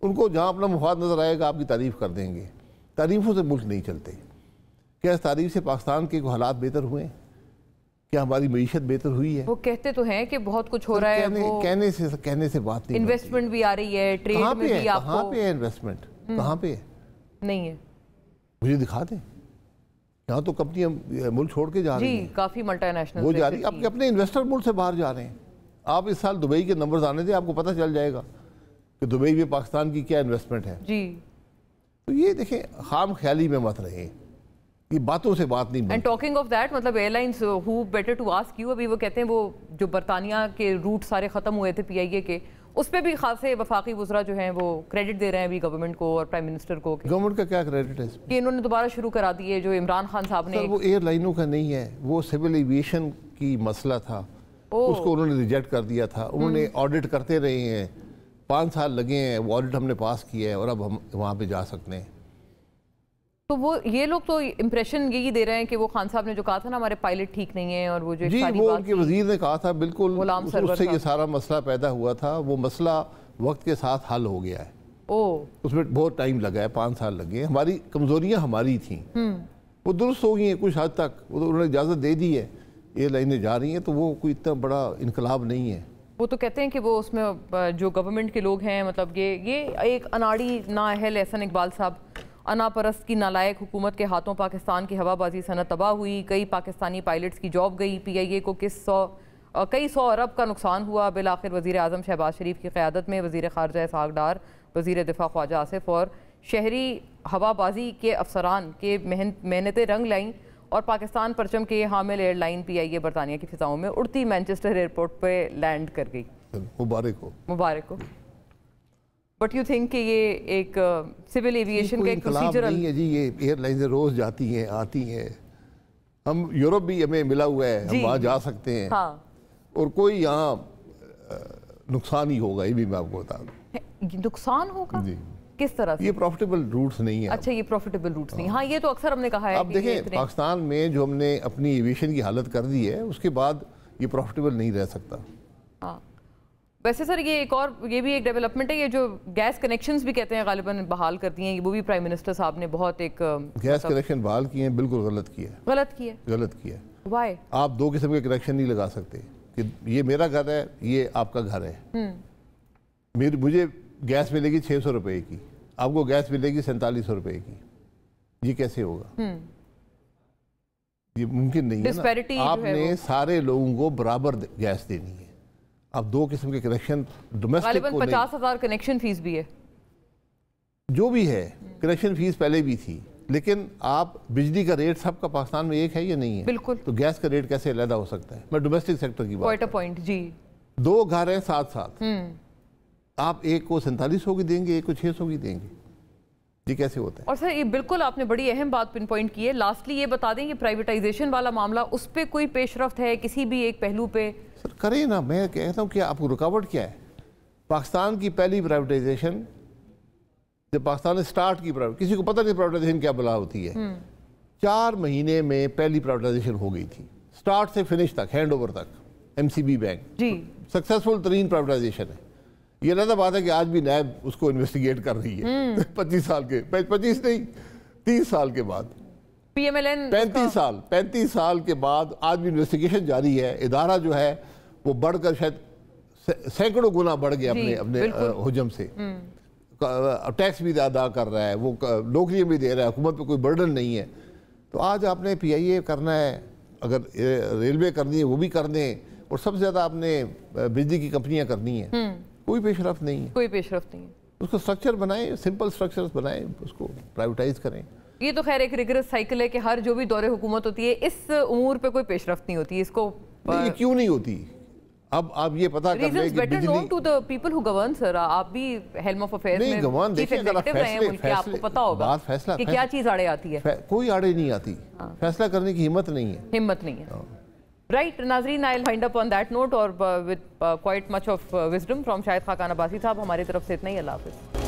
उनको जहाँ अपना मुफाद नज़र आएगा आपकी तारीफ़ कर देंगे। तारीफ़ों से मुल्क नहीं चलते। क्या इस तारीफ़ से पाकिस्तान के हालात बेहतर हुए? क्या हमारी मईशत बेहतर हुई है? वो कहते तो हैं कि बहुत कुछ हो रहा है, कहने से बात नहीं। इन्वेस्टमेंट भी आ रही है, ट्रेड में भी। कहाँ पे है इन्वेस्टमेंट? कहाँ पे है? नहीं है। मुझे दिखा दें। यहाँ तो कंपनियां मुल्क छोड़ के जा रही हैं, काफ़ी मल्टीनेशनल वो जा रही है, अपने इन्वेस्टर मुल्क से बाहर जा रहे हैं। आप इस साल दुबई के नंबर्स आने थे, आपको पता चल जाएगा कि दुबई में पाकिस्तान की क्या इन्वेस्टमेंट है जी। तो ये देखें, खाम ख्याली में मत रहे, ये बातों से बात नहीं। एंड टॉकिंग ऑफ दैट, मतलब airlines who better to ask you, अभी वो कहते हैं वो जो बरतानिया के रूट सारे ख़त्म हुए थे PIA के, उस पर भी खासे वफाकी वज़रा जो हैं वो क्रेडिट दे रहे हैं अभी गवर्नमेंट को और प्राइम मिनिस्टर को। गवर्नमेंट का क्या क्रेडिट है कि इन्होंने दोबारा शुरू करा दी है, जो इमरान खान साहब ने। वो एयरलाइनों का नहीं है, वो सिविल एविएशन की मसला था, उसको उन्होंने रिजेक्ट कर दिया था। उन्होंने ऑडिट करते रहे हैं, 5 साल लगे हैं, वो ऑडिट हमने पास किया है और अब हम वहाँ पे जा सकते हैं। तो वो ये लोग तो इम्प्रेशन यही दे रहे हैं कि वो खान साहब ने जो कहा था ना हमारे पायलट ठीक नहीं है, और वो जो जी वो उनके वजीर ने कहा था, बिल्कुल उससे ये सारा मसला पैदा हुआ था। वो मसला वक्त के साथ हल हो गया है। उसमें बहुत टाइम लगा है, 5 साल लगे। हमारी कमजोरियां हमारी थी, वो दुरुस्त हो गई हैं कुछ हद तक। वो तो उन्होंने इजाज़त दे दी है, एयरलाइनें जा रही हैं, तो वो कोई इतना बड़ा इनकलाब नहीं है। वो तो कहते हैं कि वो उसमें जो गवर्नमेंट के लोग हैं, मतलब ये एक अनाड़ी नाअहल एहसन इकबाल साहब, अनापरस्त की नालायक हुकूमत के हाथों पाकिस्तान की हवाबाजी सनत तबाह हुई। कई पाकिस्तानी पायलट्स की जॉब गई। PIA को कई सौ अरब का नुकसान हुआ। बिल आखिर वज़ीर आज़म शहबाज शरीफ की क़यादत में वज़ीर ख़ारजा इसहाक़ डार, वज़ीर दिफ़ा ख्वाजा आसिफ और शहरी हवाबाजी के अफसरान के मेहनतें रंग लाईं और पाकिस्तान परचम के हामिल एयरलाइन PIA बरतानिया की फ़िज़ाओं में उड़ती मैनचेस्टर एयरपोर्ट पर लैंड कर गई। मुबारक हो। बट यू थिंक कि ये एक सिविल एविएशन का एक प्रोसीजरल नहीं है जी। ये एयरलाइनें रोज़ जाती हैं आती हैं। हम यूरोप भी हमें मिला हुआ है, हम वहाँ जा सकते हैं। हाँ। और कोई यहाँ नुकसान ही होगा, ये भी मैं आपको बता दूँ। नुकसान होगा जी? किस तरह से? ये प्रॉफिटेबल रूट्स नहीं है। अच्छा, ये प्रॉफिटेबल रूट्स नहीं। हाँ, ये तो अक्सर हमने कहा है। अब देखें, पाकिस्तान में जो हमने अपनी एविएशन की हालत कर दी है, उसके बाद ये प्रॉफिटेबल नहीं रह सकता। हाँ, वैसे सर ये भी एक डेवलपमेंट है। ये जो गैस कनेक्शंस भी कहते हैं गालिबन बहाल कर दिए हैं, वो भी प्राइम मिनिस्टर साहब ने बहुत एक गैस कनेक्शन बहाल किए हैं। बिल्कुल गलत किया। वाई? आप 2 किस्म के कनेक्शन नहीं लगा सकते कि ये मेरा घर है, ये आपका घर है। मुझे गैस मिलेगी 600 रुपए की, आपको गैस मिलेगी 4700 रुपए की। ये कैसे होगा? ये मुमकिन नहीं है ना। आपने सारे लोगों को बराबर गैस देनी है। अब 2 किस्म के कनेक्शन डोमेस्टिक को 50,000 कनेक्शन फीस भी है, जो भी है कनेक्शन फीस पहले भी थी, लेकिन आप बिजली का रेट सबका पाकिस्तान में एक है या नहीं है? बिल्कुल। तो गैस का रेट कैसे अलग हो सकता है? मैं डोमेस्टिक सेक्टर की बात। पॉइंट जी। 2 घर हैं साथ, आप एक को 4700 की देंगे, एक को 600 की देंगे, ये कैसे होता है? और सर ये बिल्कुल आपने बड़ी अहम बात पिन पॉइंट की है। लास्टली ये बता दें, ये प्राइवेटाइजेशन वाला मामला, उस पर कोई पेशरफ्त है किसी भी एक पहलू पे? सर करें ना, मैं कहता हूँ कि आपको रुकावट क्या है? पाकिस्तान की पहली प्राइवेटाइजेशन जब पाकिस्तान ने स्टार्ट की, किसी को पता नहीं प्राइवेटाइजेशन क्या बला होती है। 4 महीने में पहली प्राइवेटाइजेशन हो गई थी, स्टार्ट से फिनिश तक, हैंड ओवर तक। MCB बैंक जी सक्सेसफुल तरीन प्राइवेटाइजेशन है। یہ अलग बात है कि आज भी नैब उसको इन्वेस्टिगेट कर रही है 25 साल के 25 नहीं 30 साल के बाद PMLN 35 साल के बाद आज भी इन्वेस्टिगेशन जारी है। इदारा जो है वो बढ़कर शायद सैकड़ों गुना बढ़ गया अपने हुजम से। टैक्स भी अदा कर रहा है, वो नौकरियां भी दे रहा है, हुकूमत पे कोई बर्डन नहीं है। तो आज आपने PIA करना है, अगर रेलवे करनी है वो भी कर दें, और सबसे ज़्यादा आपने बिजली की कंपनियां करनी है। कोई पेशरफ्त नहीं है, कोई पेशरफ्त नहीं है। उसको स्ट्रक्चर बनाएं, सिंपल स्ट्रक्चर्स बनाएं, उसको प्राइवेटाइज करें। ये तो खैर एक रिगरस साइकिल है कि हर जो भी दौरे हुकूमत होती है इस उमूर पे कोई पेशरफ्त नहीं होती। इसको नहीं, क्यों नहीं होती? अब आप ये पता कर लें कि बिजली to the people who govern sir, आप भी हेल्म ऑफ अफेयर्स में गवर्न देखिए, अगर आप फैसले आपको पता होगा फैसला कि क्या चीज आड़े आती है। कोई आड़े नहीं आती, फैसला करने की हिम्मत नहीं है, हिम्मत नहीं है। राइट नाजरीन, I will wind up on that note और with quite much of wisdom from Shahid Khaqan Abbasi sahab. हमारी तरफ से इतना ही, अल्लाह हाफिज़।